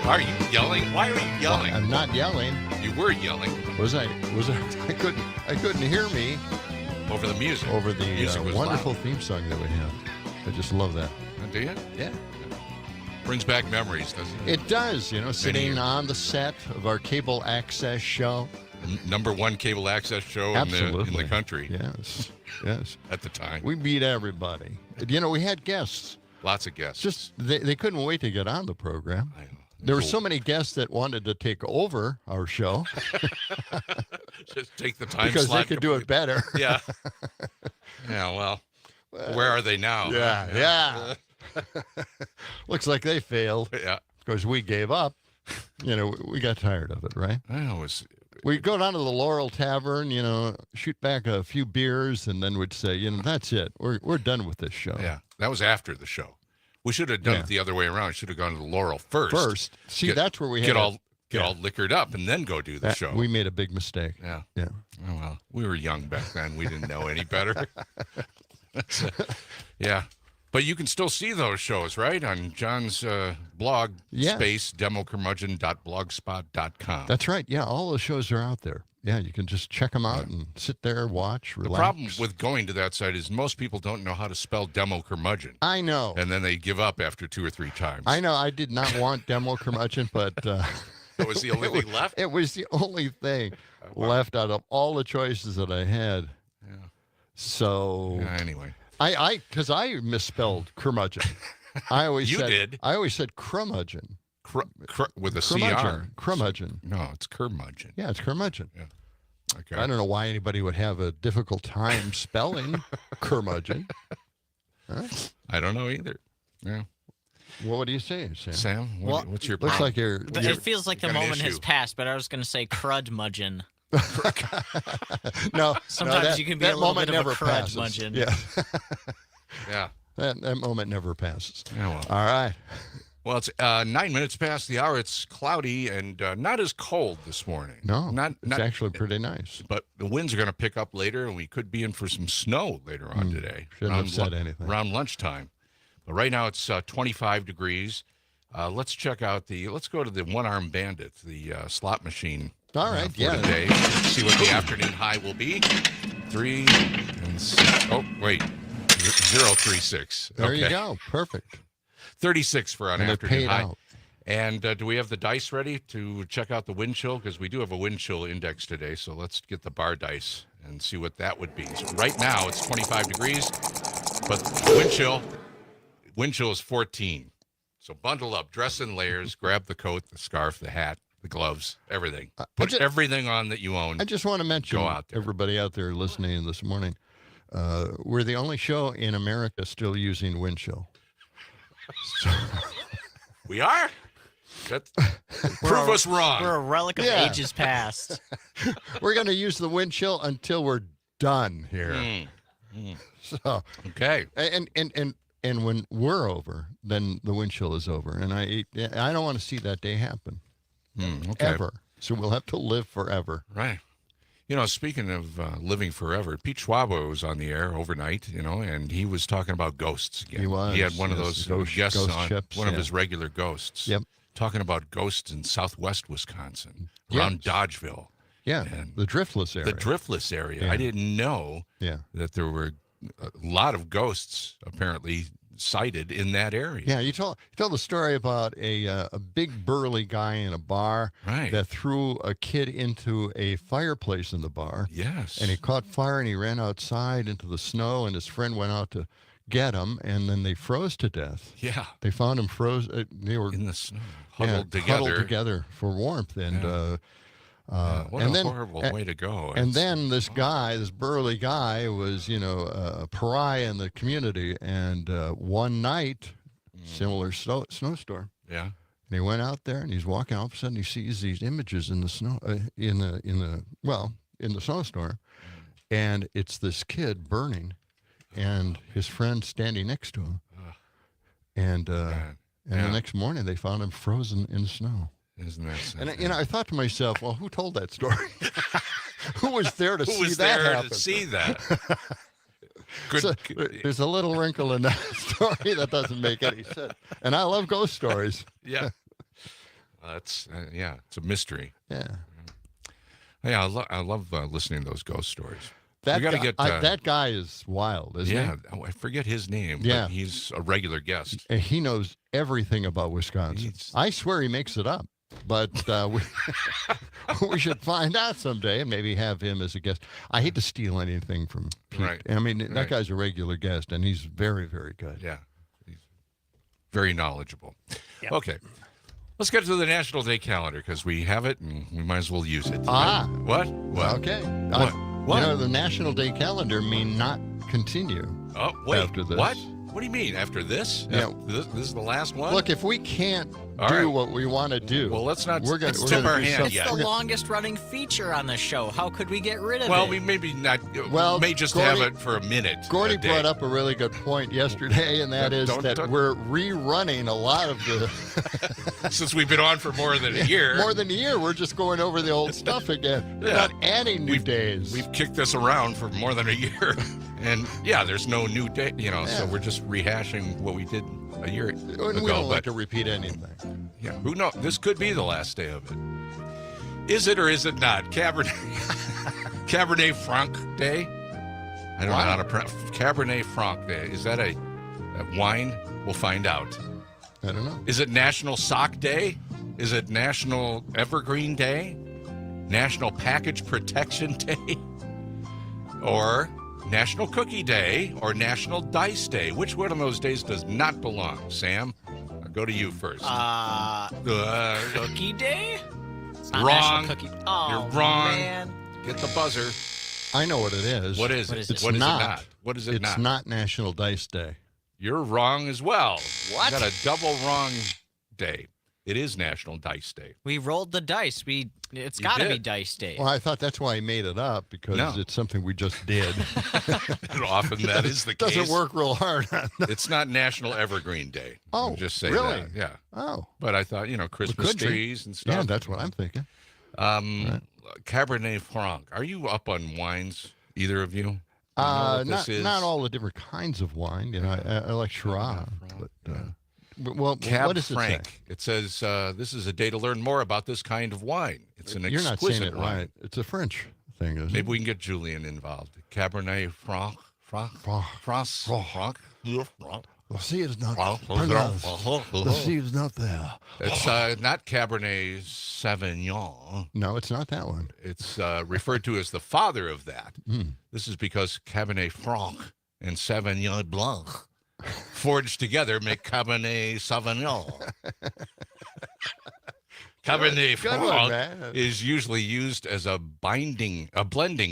Are you yelling? Why are you yelling? I'm not yelling. You were yelling. Was I? I couldn't hear me over the music. Over the wonderful loud. theme song that we have. I just love that. Do you? Yeah. Brings back memories, doesn't it? It does. Sitting on the set of our cable access show. Number one cable access show in the country. Yes. At the time. We beat everybody. We had guests. Lots of guests. Just they couldn't wait to get on the program. I know. There were so many guests that wanted to take over our show. Just take the time because slot they could do it better. Yeah. Yeah, well, where are they now? Yeah. Looks like they failed. Yeah. Because we gave up. We got tired of it, right? I know. We'd go down to the Laurel Tavern, shoot back a few beers, and then we'd say, that's it. We're done with this show. Yeah, that was after the show. We should have done it the other way around. We should have gone to the Laurel first. See, that's where we get all liquored up and then go do the show. We made a big mistake. Yeah. Yeah. Oh, well, we were young back then. We didn't know any better. Yeah. But you can still see those shows, right? On John's blog, space, democurmudgeon.blogspot.com. That's right. Yeah, all those shows are out there. Yeah, you can just check them out and sit there, watch, relax. The problem with going to that site is most people don't know how to spell Demo Curmudgeon. I know. And then they give up after 2 or 3 times. I know. I did not want Demo Curmudgeon, but... it was the only thing left? It was the only thing left out of all the choices that I had. Yeah. So... anyway. Because I misspelled curmudgeon. I always did. I always said curmudgeon. With a CR. Curmudgeon. No, it's curmudgeon. Yeah, it's curmudgeon. Yeah. Okay. I don't know why anybody would have a difficult time spelling curmudgeon. Huh? I don't know either. Yeah. Well, what do you say, Sam? Sam, what's your looks problem? like it feels like the moment has passed, but I was going to say crudmudgeon. No. Sometimes you can be a little bit of a crudmudgeon. Yeah. Yeah. That moment never passes. Yeah, well. All right. Well, it's 9 minutes past the hour. It's cloudy and not as cold this morning. No, it's actually pretty nice. But the winds are going to pick up later, and we could be in for some snow later on today. Shouldn't have said anything. Around lunchtime. But right now it's 25 degrees. Let's check out let's go to the One-Armed Bandit, the slot machine. All right, for today. See what the afternoon high will be. 3 and 6. Oh, wait. 036. There you go. Perfect. 36 for an afternoon high. Out. And do we have the dice ready to check out the wind chill? Because we do have a wind chill index today, so let's get the bar dice and see what that would be. So right now it's 25 degrees, but the wind chill is 14. So bundle up, dress in layers, grab the coat, the scarf, the hat, the gloves, everything. Put everything on that you own. I just want to mention, everybody out there listening this morning, we're the only show in America still using wind chill. So. We are? Prove us wrong. We're a relic of ages past. We're going to use the wind chill until we're done here. So okay. And when we're over, then the wind chill is over. And I don't want to see that day happen. Okay. Ever. So we'll have to live forever. Right. Speaking of living forever, Pete Schwabo was on the air overnight, and he was talking about ghosts again. He was. He had one of those guests on, ships, one of his regular ghosts. Yep. Talking about ghosts in southwest Wisconsin, around Dodgeville. Yeah, and the Driftless area. The Driftless area. Yeah. I didn't know that there were a lot of ghosts apparently sighted in that area. Yeah, you told the story about a big burly guy in a bar that threw a kid into a fireplace in the bar. Yes. And he caught fire and he ran outside into the snow and his friend went out to get him and then they froze to death. Yeah. They found him froze. They were in the snow, huddled together for warmth and what a horrible way to go. And then this burly guy was, a pariah in the community. And one night, similar snowstorm. Yeah. And he went out there and he's walking. All of a sudden, he sees these images in the snow, in the snowstorm, and it's this kid burning, and his friend standing next to him. And the next morning, they found him frozen in the snow. Isn't that something? And I thought to myself, well, who told that story? Who was there to see that happen? Who was there to see that? So, there's a little wrinkle in that story that doesn't make any sense. And I love ghost stories. Yeah. That's it's a mystery. Yeah. Yeah, I love listening to those ghost stories. That we got to guy, get that guy is wild, isn't yeah. I forget his name. Yeah. But he's a regular guest. he? And he knows everything about Wisconsin. I swear he makes it up. But we should find out someday and maybe have him as a guest. I hate to steal anything from Pete. Right. I mean, that guy's a regular guest, and he's very, very good. Yeah, he's very knowledgeable. Yep. Okay, let's get to the National Day calendar because we have it and we might as well use it. Ah. What? What? Okay. What? What? You know, the National Day calendar may not continue after this. What? What do you mean? After this? Yeah. This is the last one? Look, if we can't All do right. what we want to do, Well, let's not we're gonna tip do our hand something. yet. It's the longest running feature on the show. How could we get rid of Well, it? we maybe not. Well, may just Gordy- have it for a minute. Gordy a day. brought up a really good point yesterday, and that is that we're rerunning a lot of the. Since we've been on for more than a year. More than a year, we're just going over the old stuff again. We're not adding new days. We've kicked this around for more than a year. And there's no new day, so we're just rehashing what we did a year ago. We don't like to repeat anything. Yeah, who knows? This could be the last day of it. Is it or is it not? Cabernet Franc Day? I don't know how to pronounce Cabernet Franc Day. Is that a wine? We'll find out. I don't know. Is it National Sock Day? Is it National Evergreen Day? National Package Protection Day? Or National Cookie Day or National Dice Day? Which one of those days does not belong? Sam, I'll go to you first. Cookie Day? It's not Wrong. National Cookie. Oh, You're wrong. Man. Get the buzzer. I know what it is. What is it? What is it? It's What is not. it not? What is it not? It's not National Dice Day. You're wrong as well. What? You got a double wrong day. It is National Dice Day. We rolled the dice. It's You got to be did. Dice Day. Well, I thought that's why he made it up, because No. it's something we just did. And often that is the case. Doesn't work real hard on that. It's not National Evergreen Day. Oh, I'll just say really? that. Yeah. Oh. But I thought, Christmas could be. trees and stuff. Yeah, that's what I'm thinking. Cabernet Franc. Are you up on wines, either of you? You know what this is? Not all the different kinds of wine. I like Shiraz. Well, Cab what does it say? Franc. It says this is a day to learn more about this kind of wine. It's an You're not exquisite saying it wine. right. It's a French thing, isn't Maybe it? we can get Julian involved. Cabernet Franc. The sea is not pronounced. The sea is not there. It's not Cabernet Sauvignon. No, it's not that one. It's referred to as the father of that. This is because Cabernet Franc and Sauvignon Blanc forged together make Cabernet Sauvignon. Cabernet Good one, Franc man. is usually used as a blending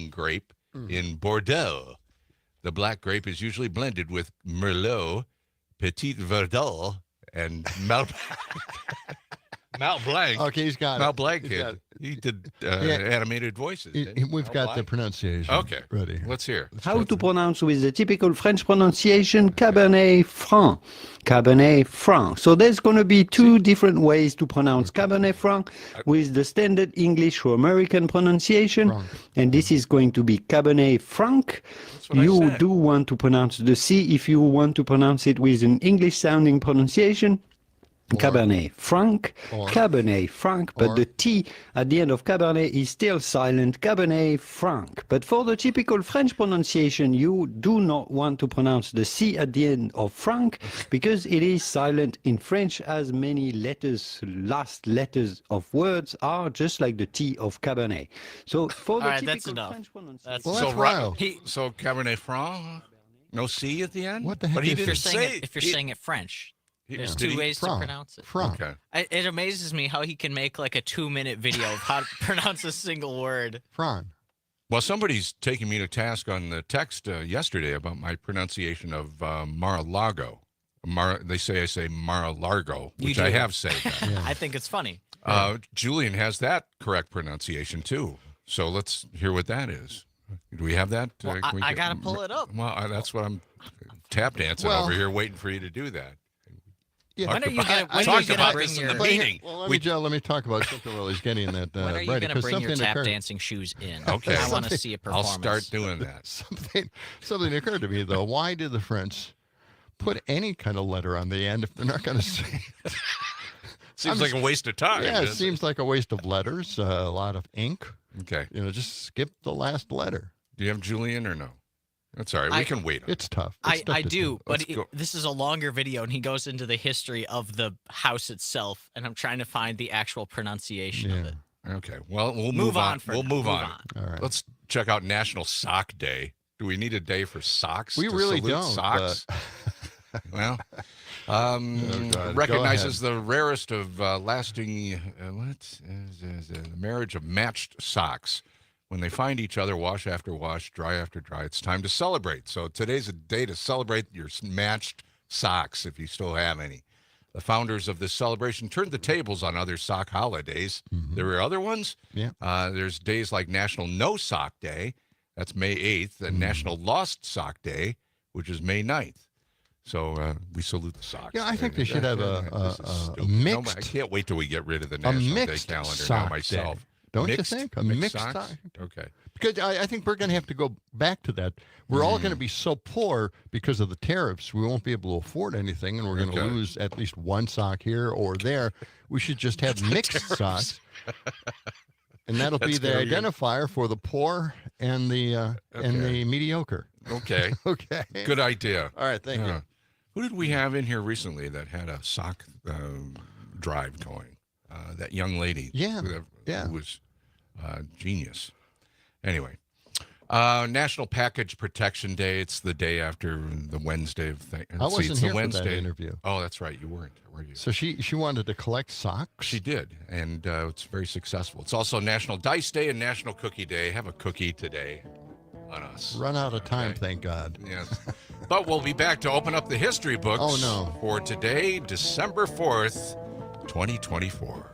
grape in Bordeaux. The black grape is usually blended with Merlot, Petit Verdot, and Malblanc. Okay, he's got it. Malblanc He's did. got it. He did animated voices. didn't he? We've got the Malblanc? pronunciation Okay, ready. let's hear. How to pronounce with the typical French pronunciation, Cabernet Franc. Cabernet Franc. So there's going to be two different ways to pronounce Cabernet Franc with the standard English or American pronunciation. Franc. And this is going to be Cabernet Franc. what I You said. do want to pronounce the C if you want to pronounce it with an English sounding pronunciation. Cabernet Franc, Cabernet Franc, but the T at the end of Cabernet is still silent, Cabernet Franc. But for the typical French pronunciation, you do not want to pronounce the C at the end of Franc because it is silent in French, as many last letters of words are just like the T of Cabernet. So for the All right, typical that's enough. French pronunciation, That's Well, So, that's wild. so Cabernet Franc, no C at the end. What the heck But he is didn't this? say. if you're saying it French. There's did two he? ways to Franc. pronounce it. Franc. Okay. It amazes me how he can make like a 2-minute video of how to pronounce a single word. Fran. Well, somebody's taking me to task on the text yesterday about my pronunciation of Mar-a-Lago. They say I say Mar-a-Largo, You which do. I have said that. I think it's funny. Julian has that correct pronunciation too. So let's hear what that is. Do we have that? Well, Can we I get- got to pull it up. Well, that's what I'm tap dancing Well- over here, waiting for you to do that. Yeah. When are you gonna- when are talked you gonna about bring this in your- the But here- meeting. well, let me talk about something while he's getting that When are you ready. going to 'Cause bring your something tap occurred. dancing shoes in? Okay. I want to see a I'll performance. start doing that. Something occurred to me though. Why did the French put any kind of letter on the end if they're not going to say it? Seems like a waste of time. Yeah, it doesn't seems like a waste of letters, a lot of ink. Okay. Just skip the last letter. Do you have Julian or no? That's all right. We can wait on It's tough. I do, but Let's go. this is a longer video, and he goes into the history of the house itself, and I'm trying to find the actual pronunciation of it. Okay. Well, we'll Move move on. on for We'll now. move Move on. on. All right. Let's check out National Sock Day. Do we need a day for socks? We to really salute don't, Socks. Well, God. recognizes the rarest of lasting. The marriage of matched socks. When they find each other, wash after wash, dry after dry, it's time to celebrate. So today's a day to celebrate your matched socks, if you still have any. The founders of this celebration turned the tables on other sock holidays. There were other ones. Yeah. There's days like National No Sock Day, that's May 8th, and National Lost Sock Day, which is May 9th. So we salute the socks. Yeah, I think they should have This is a stupid. mixed- I can't wait till we get rid of the National Day mixed calendar sock now myself. day. Don't you Mixed- think? A mixed socks? sock? Okay. Because I think we're going to have to go back to that. We're all going to be so poor because of the tariffs. We won't be able to afford anything, and we're going to Okay. lose at least one sock here or there. We should just have mixed socks, and that'll be That's the gonna be- identifier for the poor and the mediocre. Okay. Okay. Good idea. All right. Thank Yeah. you. Who did we have in here recently that had a sock drive going? That young lady. Yeah, Who was genius. Anyway, National Package Protection Day. It's the day after the Wednesday of thing. I wasn't here for that interview. Oh, that's right. You weren't, were you? So she wanted to collect socks. She did, and it's very successful. It's also National Dice Day and National Cookie Day. Have a cookie today on us. Run out of time, Okay. thank God. Yes. But we'll be back to open up the history books Oh, no. for today, December 4th, 2024.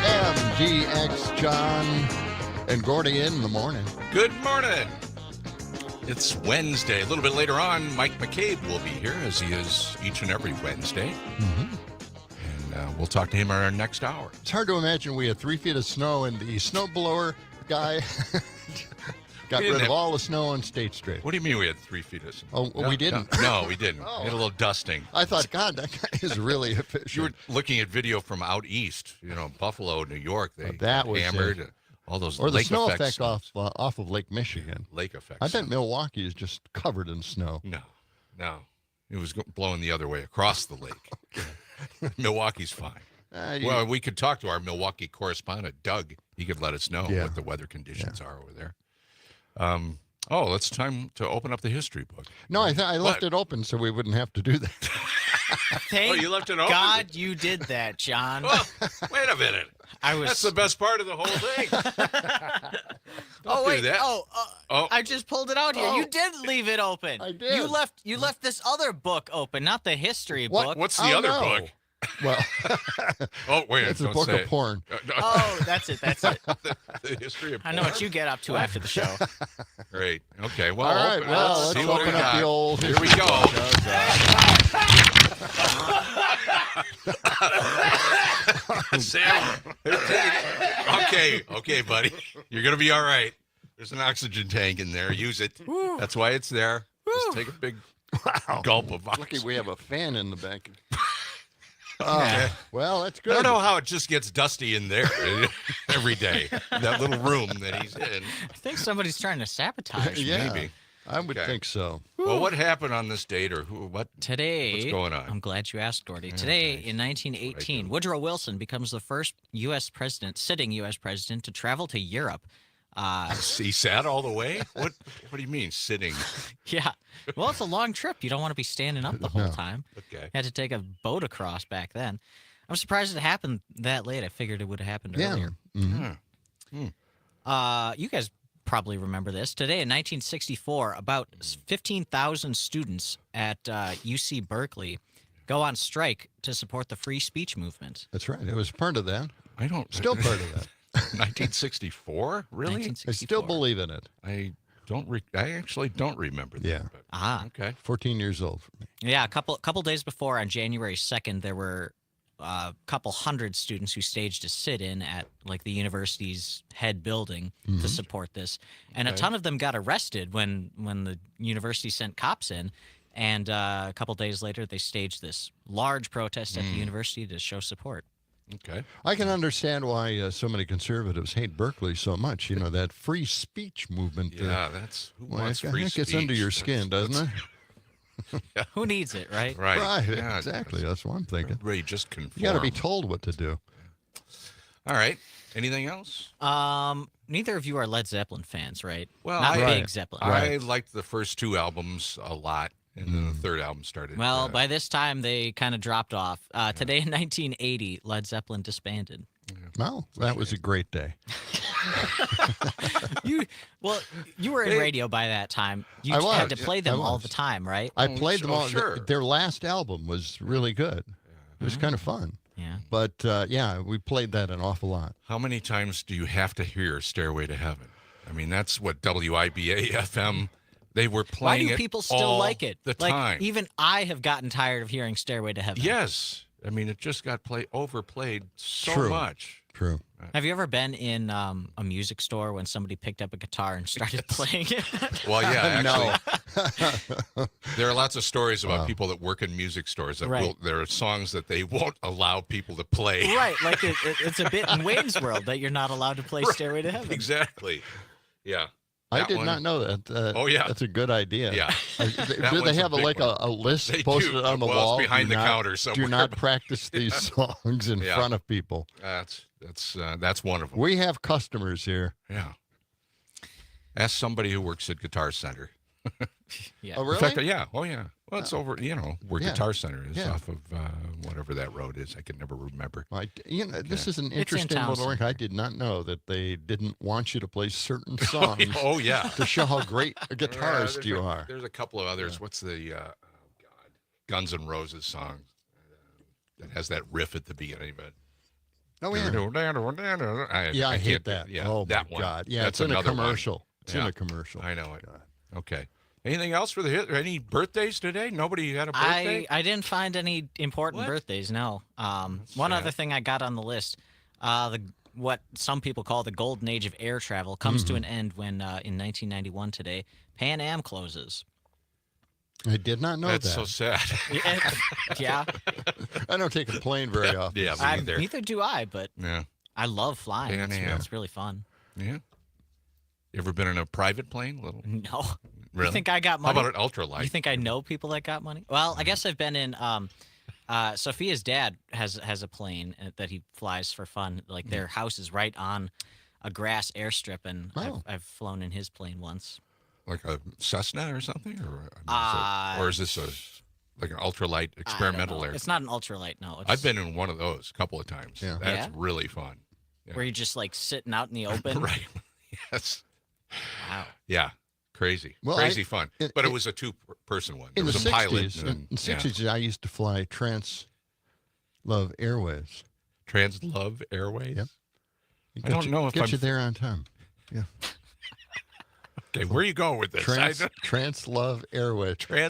WMGX, John and Gordy in the morning. Good morning. It's Wednesday. A little bit later on, Mike McCabe will be here, as he is each and every Wednesday. we'll talk to him in our next hour. It's hard to imagine we had 3 feet of snow and the snowblower guy got didn't rid of have- all the snow on State Street. What do you mean we had 3 feet of snow? Oh, well, we didn't. No, we didn't. Oh. We had a little dusting. I thought, God, that guy is really You efficient. were looking at video from out east, Buffalo, New York. They that was hammered it. all those Or the lake snow effects. effect off of Lake Michigan. Lake effects. I bet Milwaukee is just covered in snow. No. It was blowing the other way across the lake. Milwaukee's fine. Well, we could talk to our Milwaukee correspondent, Doug. He could let us know what the weather conditions are over there. It's time to open up the history book. No, I left it open so we wouldn't have to do that. Thank you left it open? God you did that, John. Oh, wait a minute. That's the best part of the whole thing. Don't do that. I just pulled it out here. You did leave it open. I did. You left this other book open, not the history book. What's the other book? Well, Oh, wait. it's a don't book say of it. porn. Oh, that's it. The history of I know what you get up to after the show. Great. Okay. Well, All right, let's see what open we up got. the old Here we history go. book. Sam. Okay, buddy. You're gonna be all right. There's an oxygen tank in there. Use it. That's why it's there. Just take a big gulp of Lucky oxygen. we have a fan in the back. Okay. Well, that's I good. don't know how it just gets dusty in there every day. That little room that he's in. I think somebody's trying to sabotage me. Yeah, Maybe. I would Okay. think so. Well, what happened on this date, or what? Today, What's going on? I'm glad you asked, Gordy. Today, nice. in 1918, Right. Woodrow Wilson becomes the first sitting U.S. president to travel to Europe. He sat all the way? What do you mean, sitting? Yeah. Well, it's a long trip. You don't want to be standing up the whole No. time. Okay. Had to take a boat across back then. I'm surprised it happened that late. I figured it would have happened Yeah. earlier. Mhm. You guys probably remember this. Today in 1964, about 15,000 students at UC Berkeley go on strike to support the free speech movement. That's right. It was part of that. I don't. Still part of that. 1964? Really? 1964. I still believe in it. I don't. I actually don't remember that. Yeah. But, Ah. okay. 14 years old for me. Yeah, a couple days before, on January 2nd, there were a couple hundred students who staged a sit-in at like the university's head building to support this, and a Okay. ton of them got arrested when the university sent cops in. And a couple days later, they staged this large protest at the university to show support. Okay. I can understand why so many conservatives hate Berkeley so much. You know, that free speech movement. Yeah, that's who Well, wants it free gets under speech? your skin, doesn't it? Who needs it, right? Right. Right, Yeah, exactly. That's what I'm thinking. Everybody just conform. You got to be told what to do. All right. Anything else? Neither of you are Led Zeppelin fans, right? Well, Not Right. big Zeppelin. I liked the first two albums a lot, and then the third album started. Well, by this time they kind of dropped off. Today in 1980, Led Zeppelin disbanded. Well, that was a great day. You were in radio by that time. You I was, had to play yeah, them I all was. the time, right? I played them all. sure. Their last album was really good. It was kind of fun. Yeah. But yeah, we played that an awful lot. How many times do you have to hear "Stairway to Heaven"? I mean, that's what WIBA FM. They were Why playing do it people still all like it? the Like time. even I have gotten tired of hearing "Stairway to Heaven." Yes. I mean, it just got overplayed so True. much. True. Have you ever been in a music store when somebody picked up a guitar and started playing it? Well, yeah, actually, No. there are lots of stories about people that work in music stores that Right. there are songs that they won't allow people to play. Right, like it's a bit in Wayne's World that you're not allowed to play "Stairway to Heaven." Exactly. Yeah. I That did one- not know that. Oh, yeah. That's a good idea. Yeah. Do That they one's a have big like one. a list They posted do. on the Well, it's wall? behind Do the not- counter somewhere. Do not practice these songs in Yeah. front of people. That's one of them. We have customers here. Yeah. Ask somebody who works at Guitar Center. Yeah. Oh, In really? fact, yeah. Oh, yeah. Well, it's over, where Yeah. Guitar Center is Yeah. off of whatever that road is. I can never remember. This is an It's in interesting little Townsend. work. I did not know that they didn't want you to play certain songs Oh, yeah. to show how great a Yeah, guitarist there's you a- are. There's a couple of others. What's the Guns N' Roses song that has that riff at the beginning of it? Oh, yeah. Yeah, I hate can't- that. Yeah, oh, that my one. God. Yeah, That's it's in a another one. commercial. It's in Yeah. a commercial. I know it. God. Okay. Anything else for the hit? Any birthdays today? Nobody had a birthday? I didn't find any important What? birthdays. No. That's One sad. other thing I got on the list, what some people call the golden age of air travel comes to an end when in 1991 today Pan Am closes. I did not know That's that. so sad. Yeah. I don't take a plane very often. Yeah, me neither. Neither do I, but Yeah. I love flying. Pan It's, Am. it's really fun. Yeah. You ever been in a private plane? Little. No. Really? You think I got How money? about an ultralight? You think I know people that got money? Well, I guess I've been in. Sophia's dad has a plane that he flies for fun. Like their house is right on a grass airstrip, and Oh. I've flown in his plane once. Like a Cessna or something, or is this like an ultralight I don't experimental know. air? It's not an ultralight. No, it's I've been in one of those a couple of times. Yeah. That's Yeah? really fun. where you're just like sitting out in the open. Right. Yes. Wow. Yeah. Crazy. Well, Crazy fun. But it in- was a two-person one. There In the was a pilot. 60s, and in the 60s, I used to fly Trans-Love Airways. Trans-Love Airways. Yep. I don't know if get I'm- you there on time. Yeah. Okay, where are you going with this? Trans-Love Airways. Well,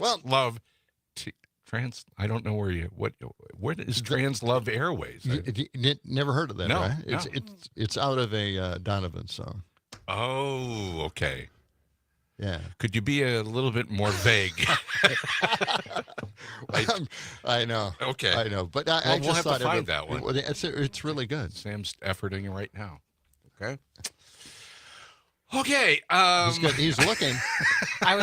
Trans-Love. I don't know where you. What is Trans-Love Airways? you never heard of that, No, right? no. It's out of a Donovan song. Oh, okay. Yeah. Could you be a little bit more vague? I know. Okay. I know. But I Well, we'll just have to thought find that one. It's really good. Sam's efforting right now. Okay. Okay. He's good. He's looking. I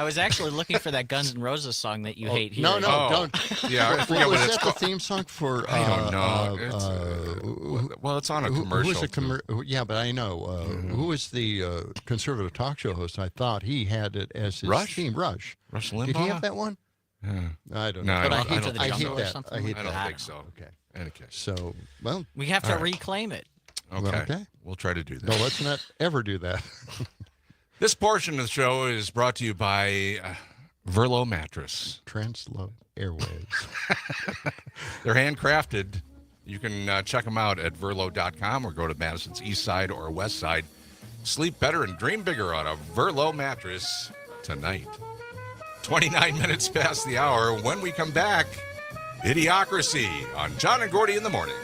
was actually looking for that Guns N' Roses song that you hate here. No, Oh, don't. Yeah, I forget Was what it's that the called. theme song for? I don't know. Well, it's on a who commercial. was the too. yeah, but I know who was the conservative talk show host. I thought he had it as his Rush? theme. Rush. Rush Limbaugh? Did he have that one? Yeah. I don't No, know. I But don't- I I hate don't to the think I jungle hate or that. something. I hate I that. don't think so. Okay. Okay. So, well, We have to All right. reclaim it. Okay. okay. We'll try to do that. No, let's not ever do that. This portion of the show is brought to you by Verlo Mattress. Trans-Love Airways. They're handcrafted. You can check them out at verlo.com or go to Madison's east side or west side. Sleep better and dream bigger on a Verlo mattress tonight. 29 minutes past the hour. When we come back, Idiocracy on John and Gordy in the morning.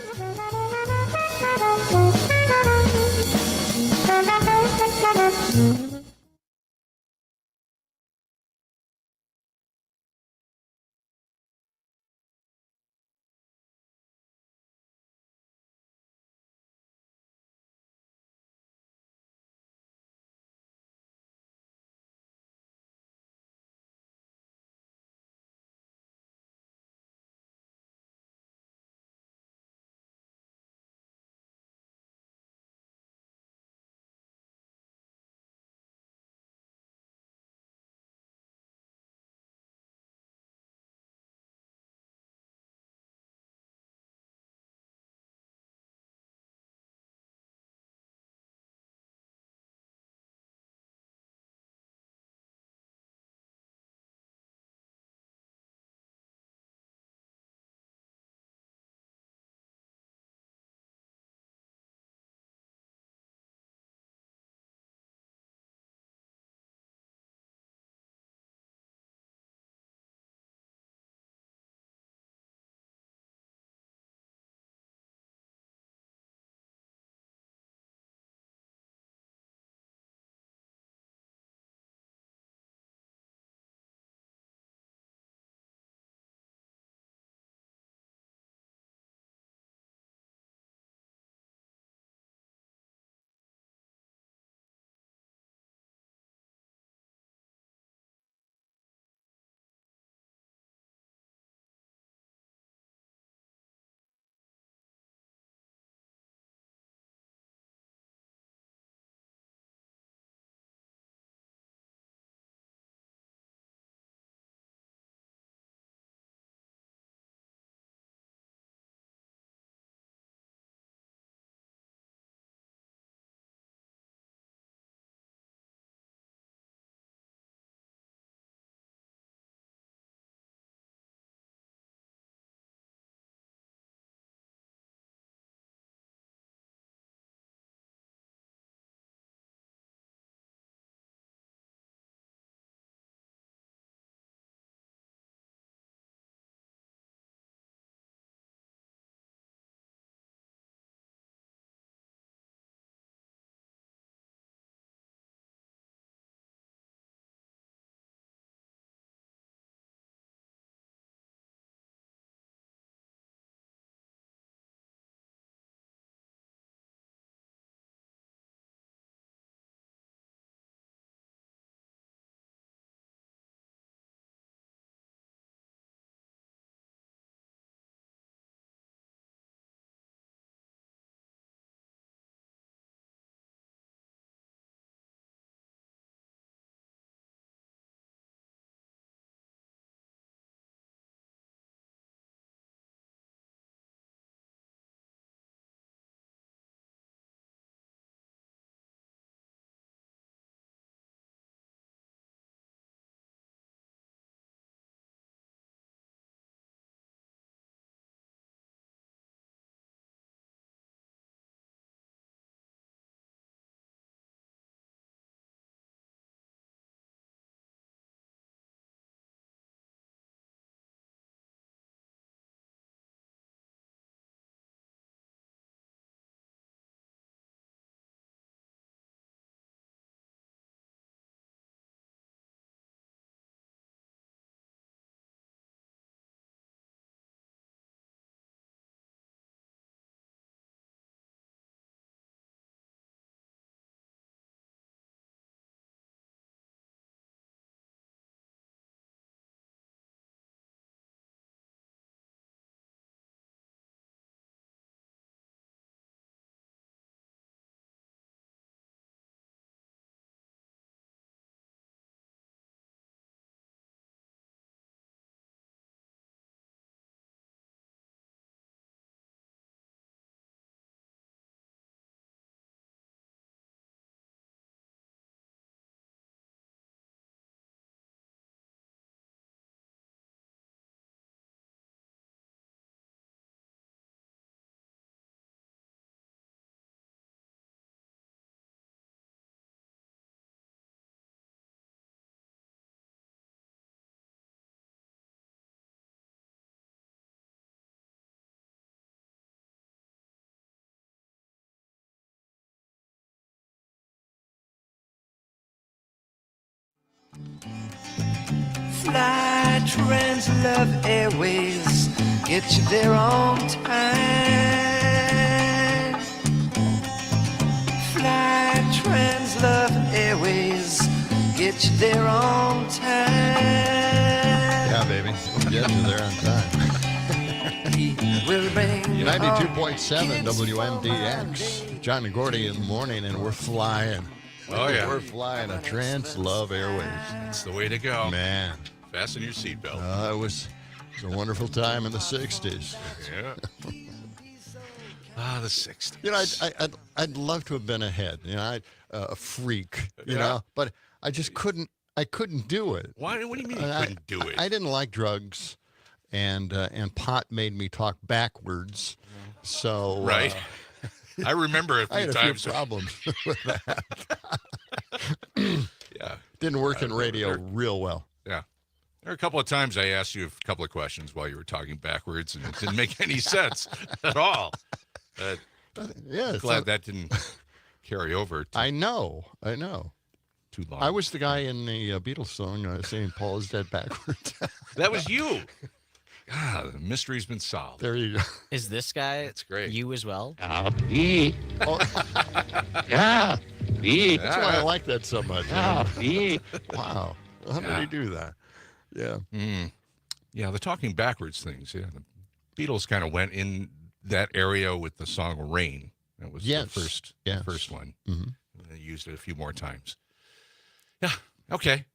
Fly, trans, love, airways, get you there on time. Fly, trans, love, airways, get you there on time. Yeah, baby. We'll get you there on time. We'll bring 92.7 WMDX. John and Gordy in the morning, and we're flying. Oh, yeah. We're flying a Trans Love Airways. It's the way to go. Man. Fasten your seatbelt. It was a wonderful time in the 60s. Yeah. The 60s. You know, I'd love to have been ahead. You know, a freak. You Yeah. know, but I just couldn't. I couldn't do it. Why? What do you mean you couldn't do it? I didn't like drugs, and pot made me talk backwards. So Right. I remember a I few had a times. few problems with that. Yeah. Didn't work in radio real well. Yeah. There were a couple of times I asked you a couple of questions while you were talking backwards, and it didn't make any sense at all. Yeah, it's Glad that didn't carry over I know. too long. I was the guy in the Beatles song saying Paul is dead backwards. That was you. God, the mystery's been solved. There you go. Is this guy That's great. you as well? Oh, Yeah. that's why I like that so much. man. Wow. How did Yeah. he do that? Yeah. Yeah, the talking backwards things. Yeah, the Beatles kind of went in that area with the song "Rain." That was Yes. the first Yes. one. Mhm. They used it a few more times. Yeah. Okay.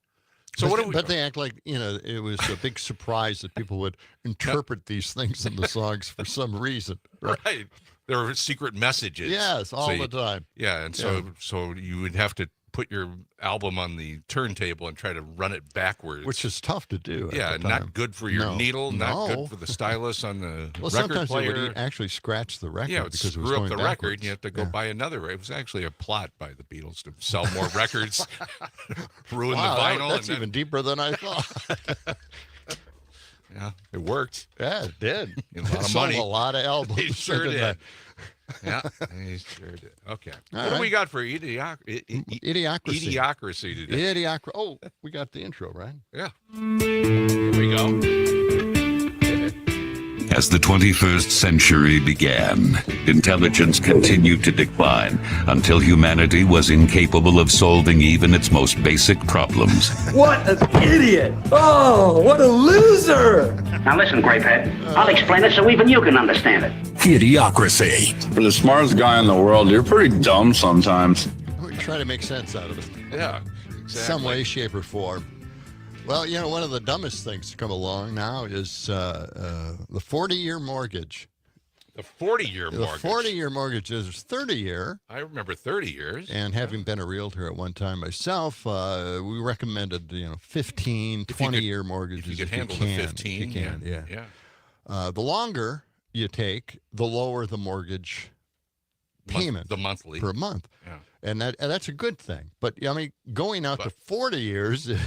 So what do we? But they act like, you know, it was a big surprise that people would interpret these things in the songs for some reason. Right. There were secret messages. Yes, all the time. Yeah, and so you would have to put your album on the turntable and try to run it backwards. Which is tough to do. yeah, at the not time. good for your No. needle, not No. good for the stylus on the Well, record sometimes player. they would actually scratch the record Yeah, it would because it was screw going up the record, backwards. and you have to go Yeah. buy another. It was actually a plot by the Beatles to sell more records, ruin Wow, the vinyl. that's and even deeper than I thought. yeah, it worked. Yeah, it did. A lot of Sold money. a lot of albums. He sure didn't did. Yeah, he sure did. Okay, what do right. we got for Idiocracy. idiocracy today? Idiocracy. Oh, we got the intro, right? Yeah, here we go. As the 21st century began, intelligence continued to decline until humanity was incapable of solving even its most basic problems. What an idiot! Oh, what a loser! Now listen, Grapehead. I'll explain it so even you can understand it. Idiocracy. For the smartest guy in the world, you're pretty dumb sometimes. We try to make sense out of it. Yeah, exactly. Some way, shape, or form. Well, you know, one of the dumbest things to come along now is the 40-year mortgage. The 40-year The mortgage. 40-year mortgage is 30-year. I remember 30 years. And having been a realtor at one time myself, we recommended, 15, 20-year mortgages. If you could handle can, the 15, if you can, yeah. The longer you take, the lower the mortgage payment The monthly. per month. Yeah. And that's a good thing. But, I mean, going out to 40 years, It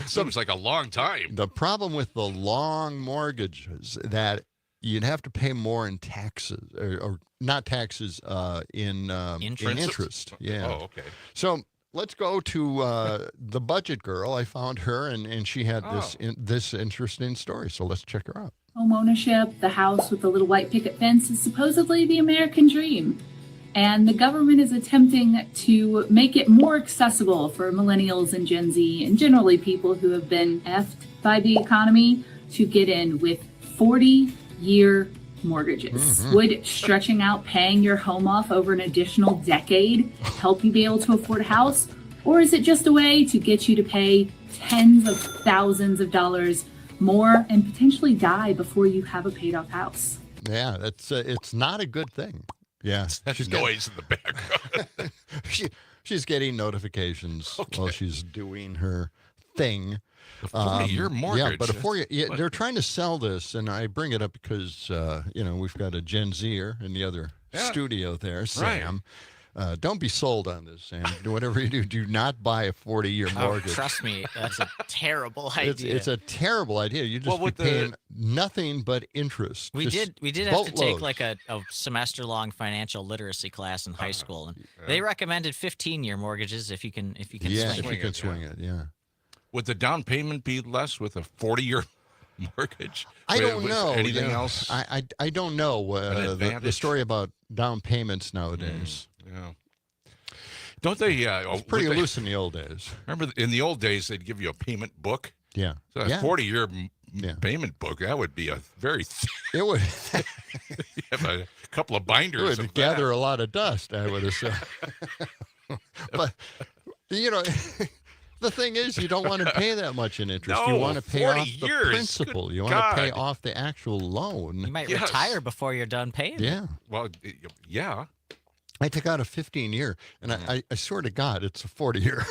seems like a long time. the problem with the long mortgages that you'd have to pay more in taxes, or not taxes, in interest. Yeah. Oh, okay. So let's go to the budget girl. I found her, and she had this interesting story. So let's check her out. Home ownership, the house with the little white picket fence, is supposedly the American dream. And the government is attempting to make it more accessible for millennials and Gen Z, and generally people who have been effed by the economy, to get in with 40-year mortgages. Would stretching out paying your home off over an additional decade help you be able to afford a house? Or is it just a way to get you to pay tens of thousands of dollars more and potentially die before you have a paid off house? Yeah, it's not a good thing. Yeah, That's noise in the background. she's getting notifications while she's doing her thing. The 40-year mortgage. Yeah, but they're trying to sell this, and I bring it up because we've got a Gen Zer in the other studio there, Sam. Don't be sold on this, Sam. Whatever you do not buy a 40-year mortgage. Trust me, that's a terrible idea. It's a terrible idea. You just be paying nothing but interest. We Just did have to take boatloads. like a semester-long financial literacy class in high school, and they recommended 15-year mortgages if you can Yeah, swing if it. you can swing it, yeah. Would the down payment be less with a 40-year mortgage? I don't know. Anything else? I don't know the story about down payments nowadays. Yeah. Don't they? It's pretty loose in the old days. Remember, in the old days, they'd give you a payment book. Yeah. So a 40-year payment book, that would be a very. It would. You have a couple of binders. It would gather a lot of dust, I would assume. But the thing is, you don't want to pay that much in interest. No, you want to pay off the years. principal. Good You want God. to pay off the actual loan. You might retire before you're done paying. Yeah. Well, yeah. I took out a 15-year, and I swear to God, it's a 40-year.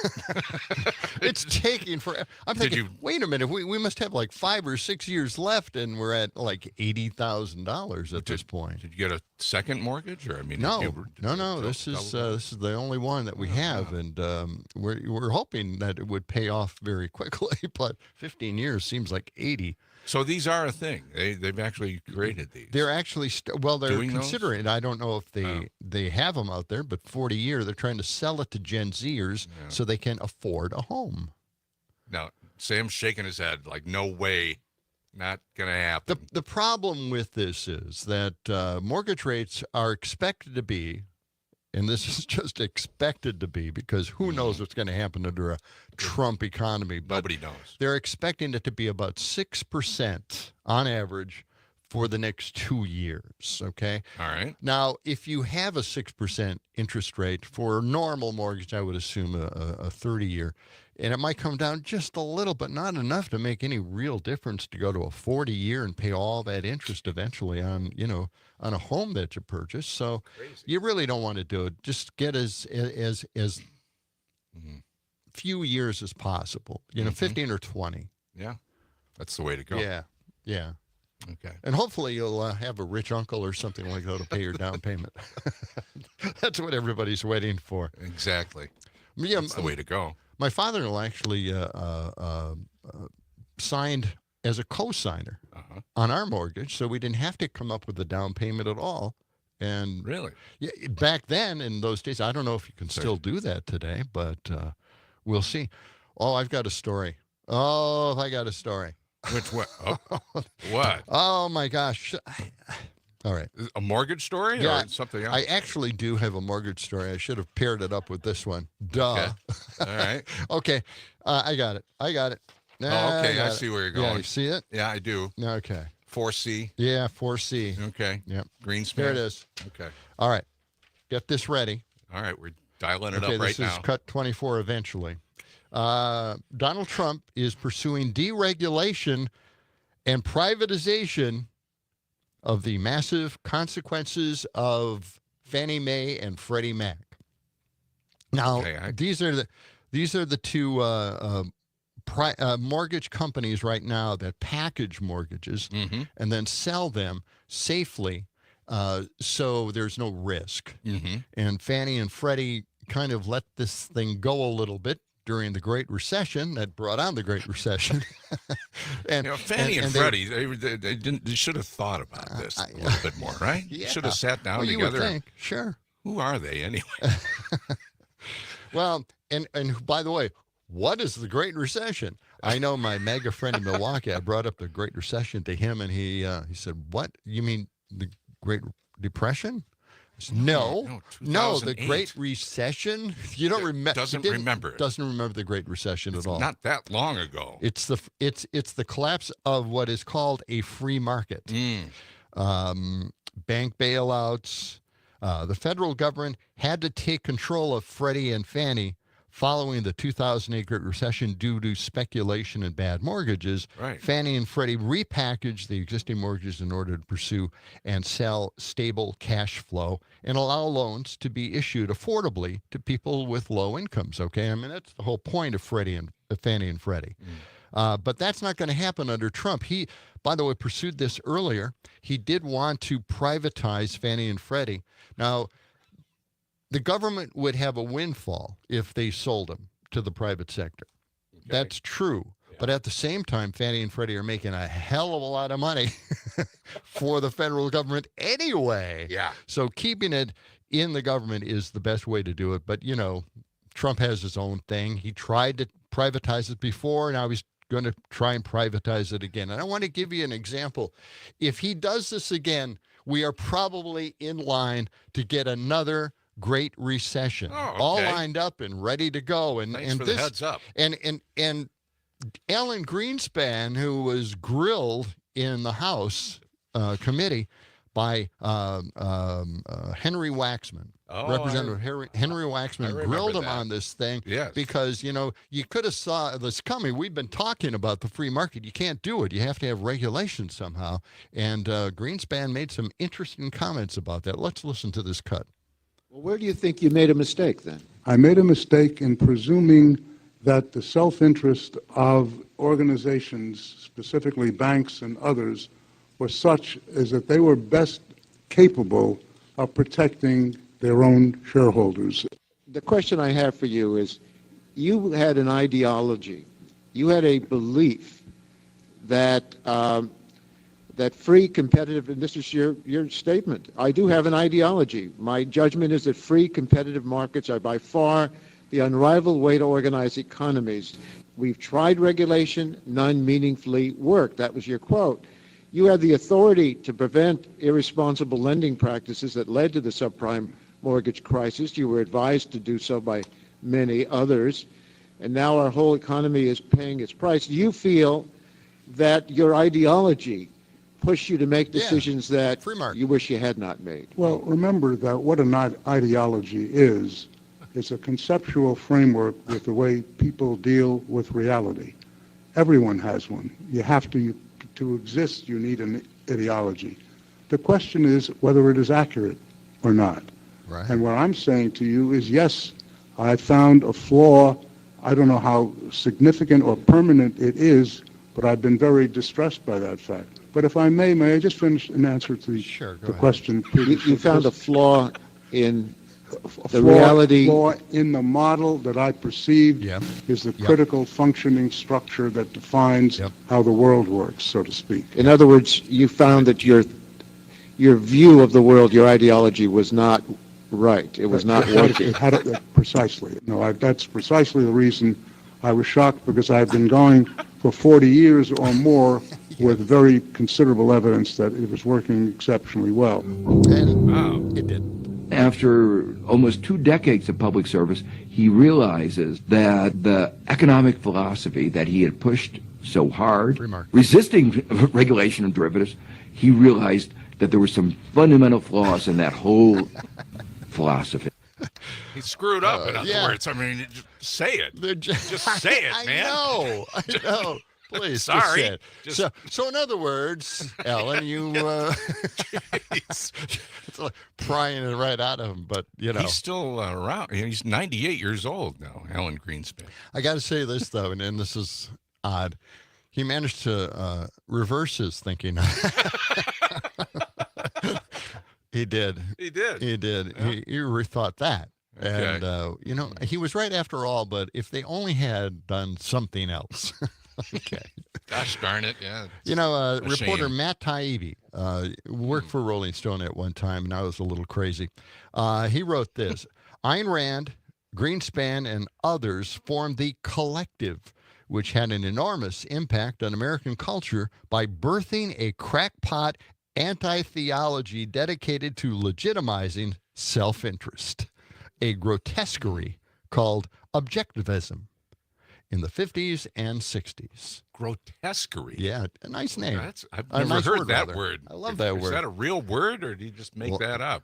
It's taking forever. I'm thinking, wait a minute, we must have like 5 or 6 years left, and we're at like $80,000 at this point. Did you get a second mortgage, or No. This is the only one that we have, and we're hoping that it would pay off very quickly. But 15 years seems like 80. So these are a thing. They've actually created these. They're actually they're Doing considering it. I don't know if they have them out there, but 40-year, they're trying to sell it to Gen Zers so they can afford a home. Now, Sam's shaking his head like, no way, not going to happen. The problem with this is that mortgage rates are expected to be, and this is just expected to be, because who knows what's going to happen under a Trump economy. But Nobody knows. They're expecting it to be about 6% on average for the next 2 years, okay? All right. Now, if you have a 6% interest rate for a normal mortgage, I would assume a 30-year, and it might come down just a little, but not enough to make any real difference to go to a 40-year and pay all that interest eventually on a home that you purchase. So you really don't want to do it. Just get as few years as possible, 15 or 20. Yeah, that's the way to go. Yeah. Okay. And hopefully you'll have a rich uncle or something like that to pay your down payment. That's what everybody's waiting for. Exactly. Yeah, that's the way to go. My father-in-law actually signed as a co-signer on our mortgage, so we didn't have to come up with a down payment at all. And really, back then in those days, I don't know if you can still do that today, but we'll see. Oh, I've got a story. Oh, I got a story. Which what? Oh, what? Oh my gosh! All right, a mortgage story or something else? I actually do have a mortgage story. I should have paired it up with this one. Duh. Okay. All right. Okay, I got it. Oh, okay, I see where you're going. Yeah, you see it? Yeah, I do. Okay. 4C. Yeah, 4C. Okay. Yep. Greenspan. There it is. Okay. All right. Get this ready. All right, we're dialing it up right this now. is cut 24 eventually. Donald Trump is pursuing deregulation and privatization of the massive consequences of Fannie Mae and Freddie Mac. Now, these are the two mortgage companies right now that package mortgages and then sell them safely, so there's no risk. And Fannie and Freddie kind of let this thing go a little bit during the Great Recession that brought on the Great Recession. And Fannie and Freddie, they should have thought about this a little bit more, right? Yeah. Should have sat down together. You would think, sure. Who are they anyway? Well, and by the way, what is the Great Recession? I know my mega friend in Milwaukee, I brought up the Great Recession to him, and he said, what? You mean the Great Depression? I said, no, the Great Recession. You don't remember? Doesn't remember it. Doesn't remember the Great Recession at all. Not that long ago. It's the collapse of what is called a free market. Bank bailouts. The federal government had to take control of Freddie and Fannie following the 2008 Great Recession due to speculation and bad mortgages. Right. Fannie and Freddie repackaged the existing mortgages in order to pursue and sell stable cash flow and allow loans to be issued affordably to people with low incomes. Okay, I mean, that's the whole point of Fannie and Freddie. But that's not going to happen under Trump. He, by the way, pursued this earlier. He did want to privatize Fannie and Freddie. Now, the government would have a windfall if they sold them to the private sector. Okay. That's true. Yeah. But at the same time, Fannie and Freddie are making a hell of a lot of money for the federal government anyway. Yeah. So keeping it in the government is the best way to do it. But, Trump has his own thing. He tried to privatized it before. Now he's going to try and privatize it again. And I want to give you an example. If he does this again, we are probably in line to get another great recession, all lined up and ready to go. And Thanks for the heads up. And Alan Greenspan, who was grilled in the House committee by Henry Waxman. Representative Henry Waxman grilled him on this thing because, you could have saw this coming. We've been talking about the free market. You can't do it. You have to have regulation somehow. And Greenspan made some interesting comments about that. Let's listen to this cut. Well, where do you think you made a mistake then? I made a mistake in presuming that the self-interest of organizations, specifically banks and others, was such as that they were best capable of protecting their own shareholders. The question I have for you is, you had an ideology, you had a belief that that free, competitive, and this is your statement, I do have an ideology. My judgment is that free, competitive markets are by far the unrivaled way to organize economies. We've tried regulation, none meaningfully worked. That was your quote. You had the authority to prevent irresponsible lending practices that led to the subprime mortgage crisis. You were advised to do so by many others, and now our whole economy is paying its price. Do you feel that your ideology pushed you to make decisions that you wish you had not made? Well, remember that what an ideology is, it's a conceptual framework with the way people deal with reality. Everyone has one. You have to exist, you need an ideology. The question is whether it is accurate or not. Right. And what I'm saying to you is, yes, I found a flaw. I don't know how significant or permanent it is, but I've been very distressed by that fact. But if I may I just finish an answer to the question? You found a flaw in the reality. Flaw in the model that I perceived is the critical functioning structure that defines how the world works, so to speak. In other words, you found that your view of the world, your ideology was not right. It was not working. Precisely. No, that's precisely the reason I was shocked, because I've been going for 40 years or more with very considerable evidence that it was working exceptionally well. And it did. After almost 2 decades of public service, he realizes that the economic philosophy that he had pushed so hard, resisting regulation of derivatives, he realized that there were some fundamental flaws in that whole philosophy. He screwed up, in other words. I mean, just say it. Just say it, man. I know. Please, sorry. Just say it. So in other words, Alan, you it's like prying it right out of him, but he's still around. He's 98 years old now, Alan Greenspan. I got to say this though, and this is odd. He managed to reverse his thinking. He did. He did. Yeah. He rethought that. Okay. And, he was right after all, but if they only had done something else. Okay. Gosh darn it, yeah. Reporter Matt Taibbi worked for Rolling Stone at one time, and I was a little crazy. He wrote this: Ayn Rand, Greenspan, and others formed the Collective, which had an enormous impact on American culture by birthing a crackpot anti-theology dedicated to legitimizing self-interest, a grotesquerie called objectivism in the 50s and 60s. Grotesquerie? Yeah, a nice name. I've never heard that word. I love that word. Is that a real word, or did you just make that up?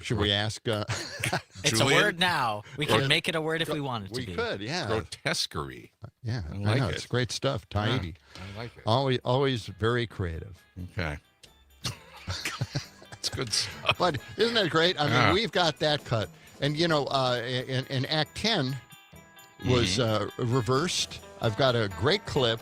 Should we ask? It's a word now. We can make it a word if we wanted to. We could, yeah. Grotesquerie. Yeah, I like it. It's great stuff. Taibbi. I like it. Always very creative. Okay. That's good stuff. But isn't that great? I mean, we've got that cut. And, in Act 10 was reversed. I've got a great clip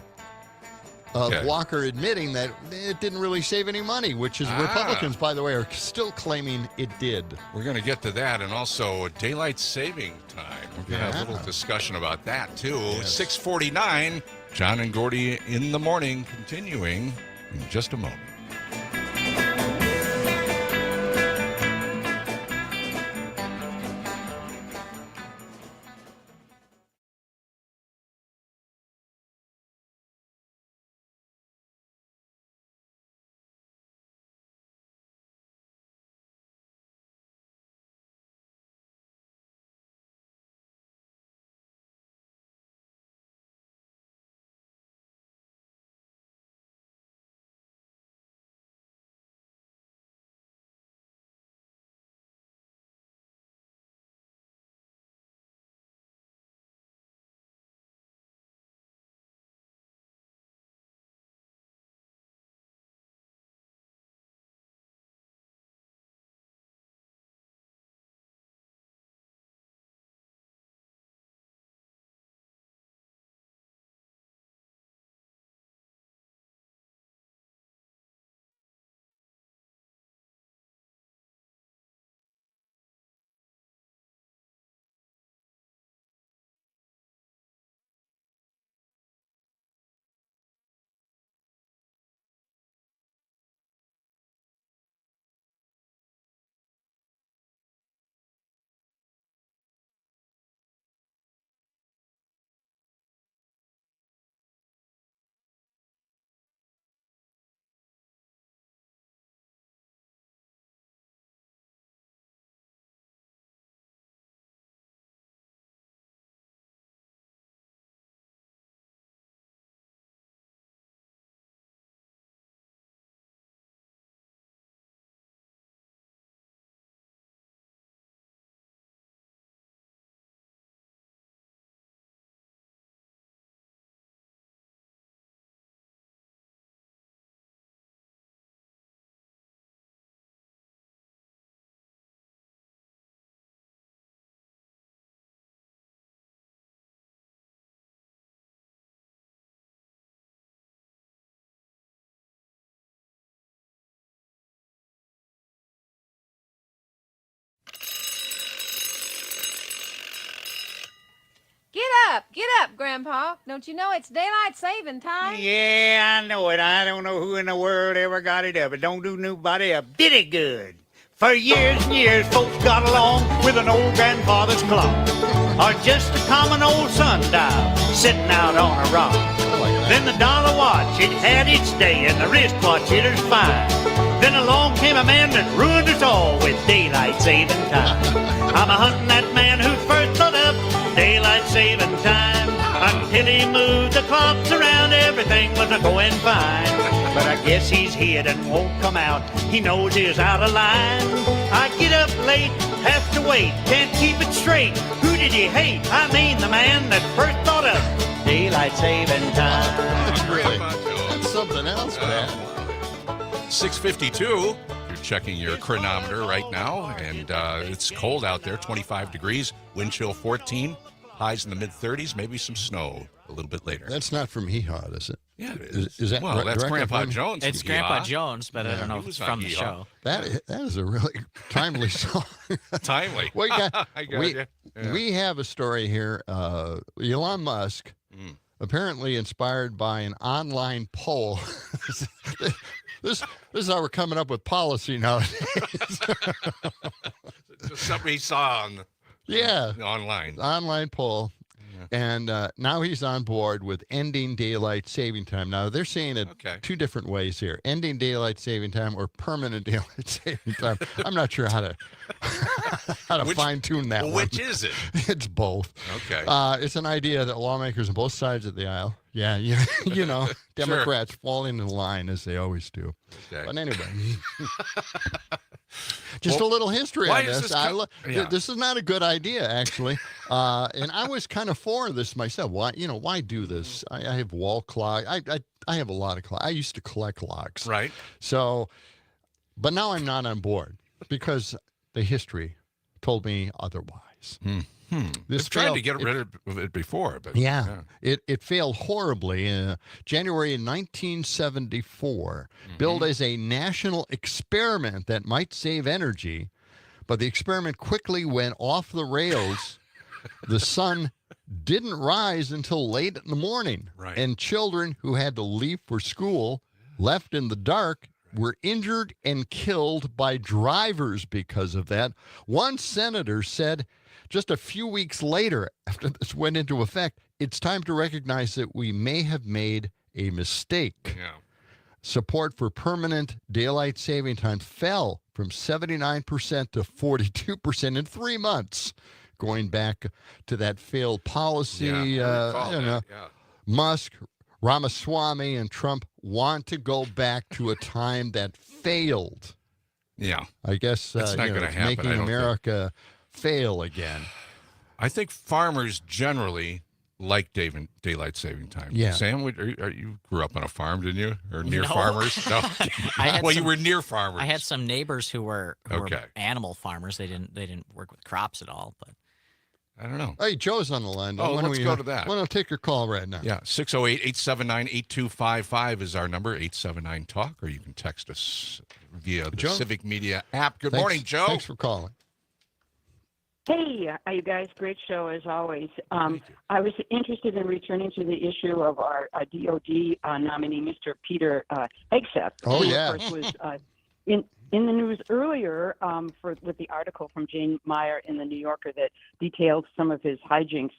of Walker admitting that it didn't really save any money, which is Republicans, by the way, are still claiming it did. We're going to get to that, and also daylight saving time. We're going to have a little discussion about that, too. Yes. 6:49, John and Gordy in the morning, continuing in just a moment. Get up, Grandpa. Don't you know it's daylight saving time? Yeah, I know it. I don't know who in the world ever got it up. It don't do nobody a bit of good. For years and years, folks got along with an old grandfather's clock, or just a common old sundial sitting out on a rock. Then the dollar watch, it had its day, and the wristwatch, it was fine. Then along came a man that ruined us all with daylight saving time. I'm a-hunting that man who first thought up daylight saving time. Until he moved the clocks around, everything was a-going fine. But I guess he's hid and won't come out. He knows he's out of line. I get up late, have to wait, can't keep it straight. Who did he hate? I mean the man that first thought of daylight saving time. That's something else, man. 6:52. You're checking your chronometer right now, and it's cold out there, 25 degrees, wind chill 14, highs in the mid-30s, maybe some snow a little bit later. That's not from Hee Haw, is it? Yeah, it is that well, that's directly Grandpa from- Jones. It's from Grandpa Hee-Haw. Jones, but I don't know if he it's was on from the Hee-Haw. show. That is a really timely song. Timely. we got, I got we, you. Yeah. we have a story here. Elon Musk, apparently inspired by an online poll. This is how we're coming up with policy nowadays. Just something he saw on online. Online poll. And now he's on board with ending daylight saving time. Now, they're saying it two different ways here. Ending daylight saving time or permanent daylight saving time. I'm not sure how to fine-tune that one. Which is it? It's both. Okay. It's an idea that lawmakers on both sides of the aisle, you know, Democrats fall into line as they always do. Okay. But anyway. Just a little history on this. This is not a good idea, actually. And I was kind of for this myself. Why do this? I have wall clock. I have a lot of clock. I used to collect clocks. Right. So, but now I'm not on board because the history told me otherwise. This tried to get rid of it before, but it failed horribly. January 1974, billed as a national experiment that might save energy, but the experiment quickly went off the rails. The sun didn't rise until late in the morning, and children who had to leave for school, left in the dark, were injured and killed by drivers because of that. One senator said, just a few weeks later, after this went into effect, it's time to recognize that we may have made a mistake. Yeah. Support for permanent daylight saving time fell from 79% to 42% in 3 months, going back to that failed policy. Musk, Ramaswamy, and Trump want to go back to a time that failed. Yeah. I guess That's not going to happen. making America fail again. I think farmers generally like daylight saving time. Yeah. Sam, you grew up on a farm, didn't you? Or near No. farmers? No. You were near farmers. I had some neighbors who were Okay. animal farmers. They didn't work with crops at all, but I don't know. Hey, Joe's on the line. Oh, let's go to that. Why don't take your call right now? Yeah, 608-879-8255 is our number, 879-TALK, or you can text us via the Civic Media app. Good morning, Joe. Thanks for calling. Hey, you guys, great show as always. I was interested in returning to the issue of our DOD nominee, Mr. Peter Hegseth. Oh, who, yeah. Of course, was in the news earlier with the article from Jane Meyer in the New Yorker that detailed some of his hijinks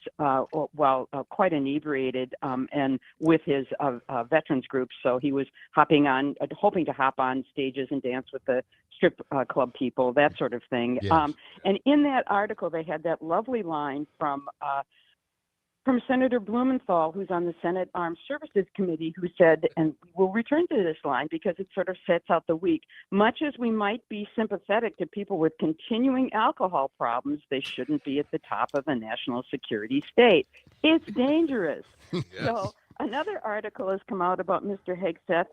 while quite inebriated and with his veterans group. So he was hoping to hop on stages and dance with the strip club people, that sort of thing. Yes. And in that article, they had that lovely line from Senator Blumenthal, who's on the Senate Armed Services Committee, who said, and we'll return to this line because it sort of sets out the week, much as we might be sympathetic to people with continuing alcohol problems, they shouldn't be at the top of a national security state. It's dangerous. Yes. So another article has come out about Mr. Hegseth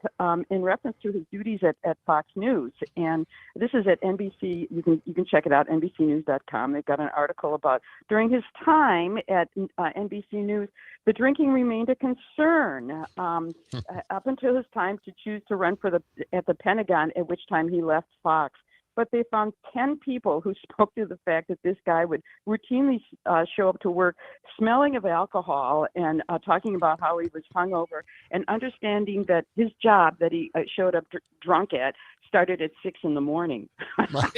in reference to his duties at Fox News. And this is at NBC. You can check it out, NBCnews.com. They've got an article about during his time at NBC News, the drinking remained a concern up until his time to choose to run at the Pentagon, at which time he left Fox. but they found 10 people who spoke to the fact that this guy would routinely show up to work smelling of alcohol and talking about how he was hungover, and understanding that his job that he showed up drunk at started at 6 in the morning. Wow.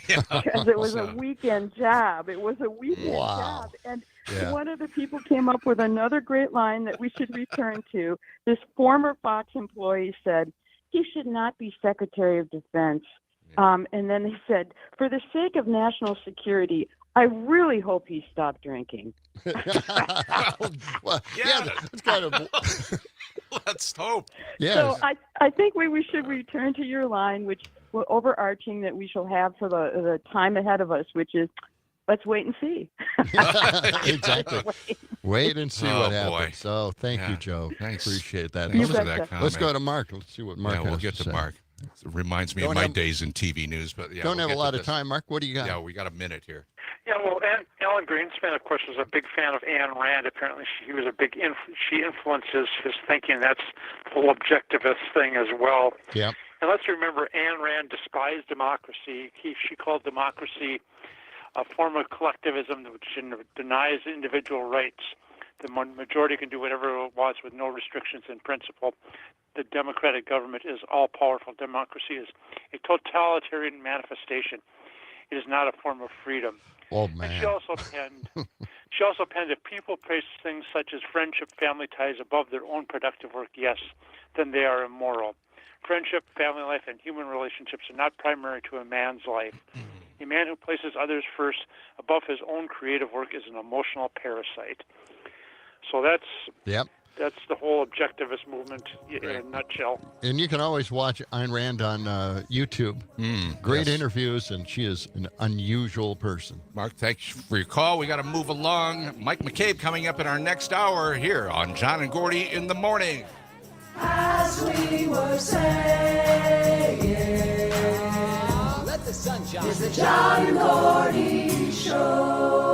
Because it was a weekend job. It was a weekend job. And one of the people came up with another great line that we should return to. This former Fox employee said, he should not be Secretary of Defense. And then they said, for the sake of national security, I really hope he stopped drinking. Well, that's kind of... Let's hope. Yes. So I think we should return to your line, which overarching that we shall have for the time ahead of us, which is, let's wait and see. Exactly. Wait and see what happens. Boy. So thank you, Joe. Thanks. Appreciate that. Thanks for that comment. Let's go to Mark. Let's see what Mark has we'll get to say. Mark. It reminds me of my days in TV news, but don't have a lot of time, Mark. What do you got? Yeah, we got a minute here. Yeah, well, Alan Greenspan, of course, was a big fan of Ayn Rand. Apparently, she was a big she influences his thinking. That's the whole objectivist thing as well. Yeah. And let's remember, Ayn Rand despised democracy. She called democracy a form of collectivism which denies individual rights. The majority can do whatever it wants with no restrictions in principle. The democratic government is all-powerful. Democracy is a totalitarian manifestation. It is not a form of freedom. Oh, man. And she also penned, if people place things such as friendship, family ties above their own productive work, yes, then they are immoral. Friendship, family life, and human relationships are not primary to a man's life. A man who places others first above his own creative work is an emotional parasite. So that's the whole objectivist movement in a nutshell. And you can always watch Ayn Rand on YouTube. Great interviews, and she is an unusual person. Mark, thanks for your call. We got to move along. Mike McCabe coming up in our next hour here on John and Gordy in the Morning. As we were saying, let the sun shine. It's the John and Gordy Show.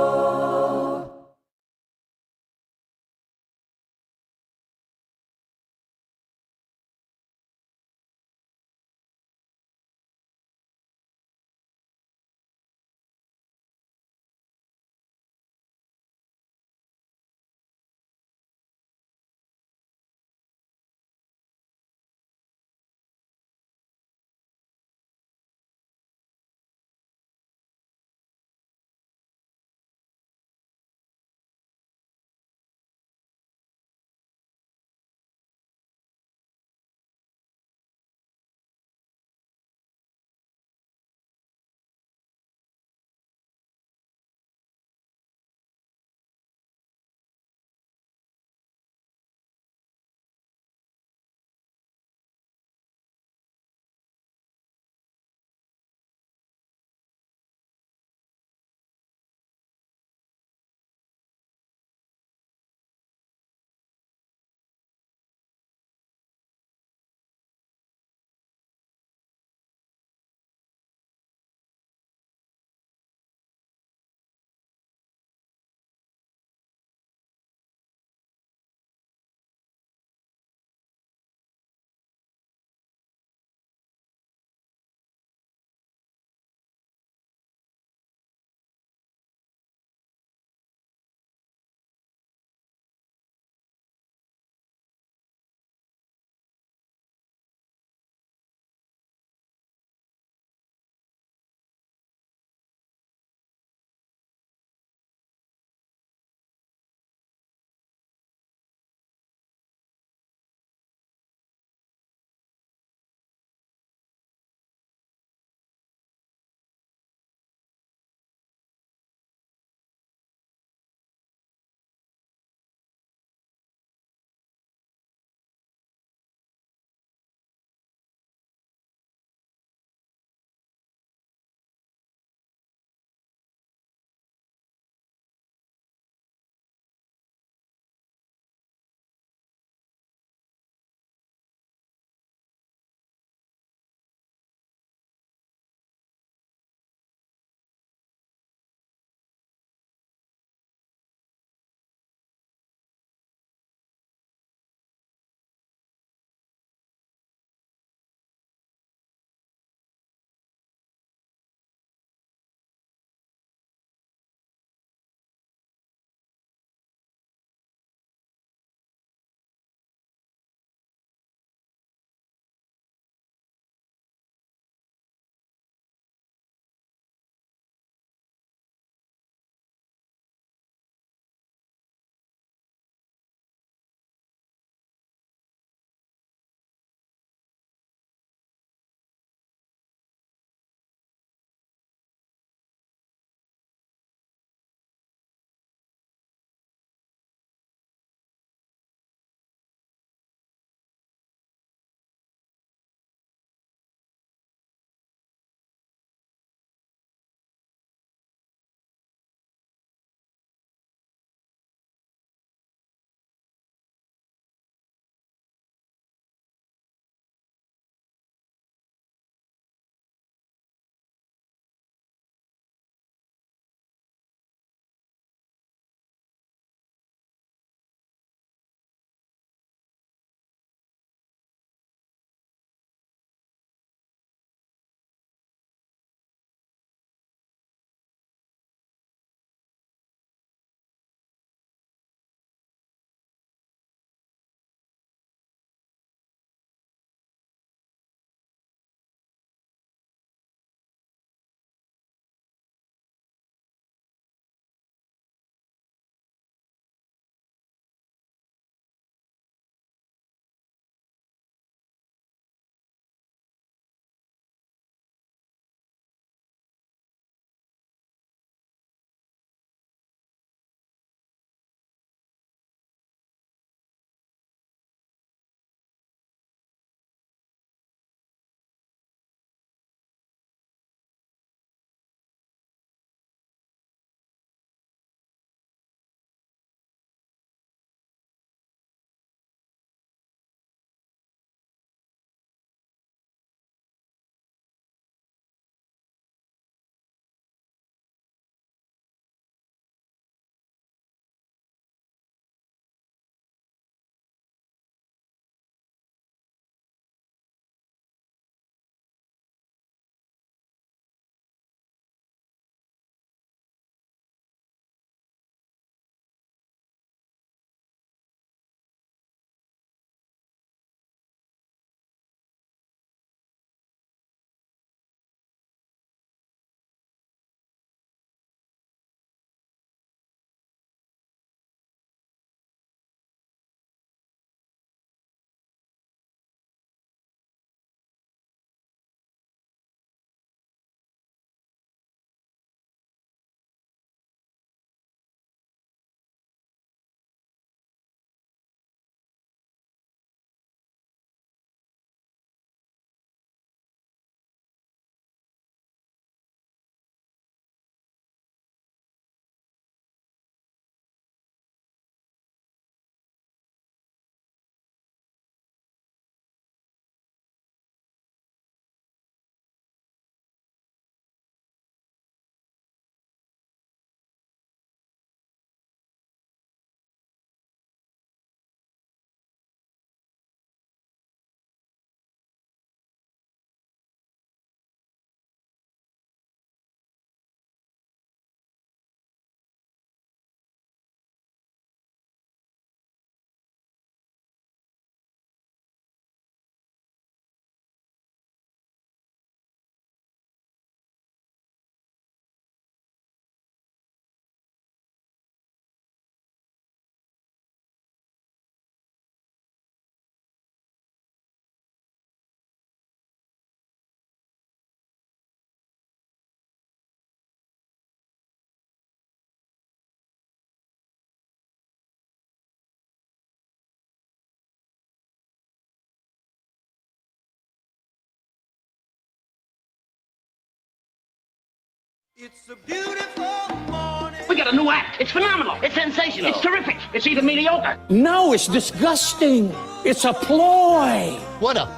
It's a beautiful morning. We got a new act. It's phenomenal. It's sensational. It's terrific. It's even mediocre. No, it's disgusting. It's a ploy. What a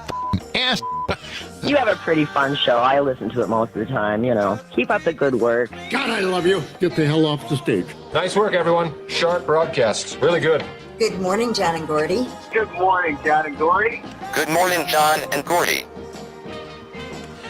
ass. You have a pretty fun show. I listen to it most of the time, you know. Keep up the good work. God, I love you. Get the hell off the stage. Nice work, everyone. Sharp broadcasts. Really good. Good morning, John and Gordy. Good morning, John and Gordy. Good morning, John and Gordy.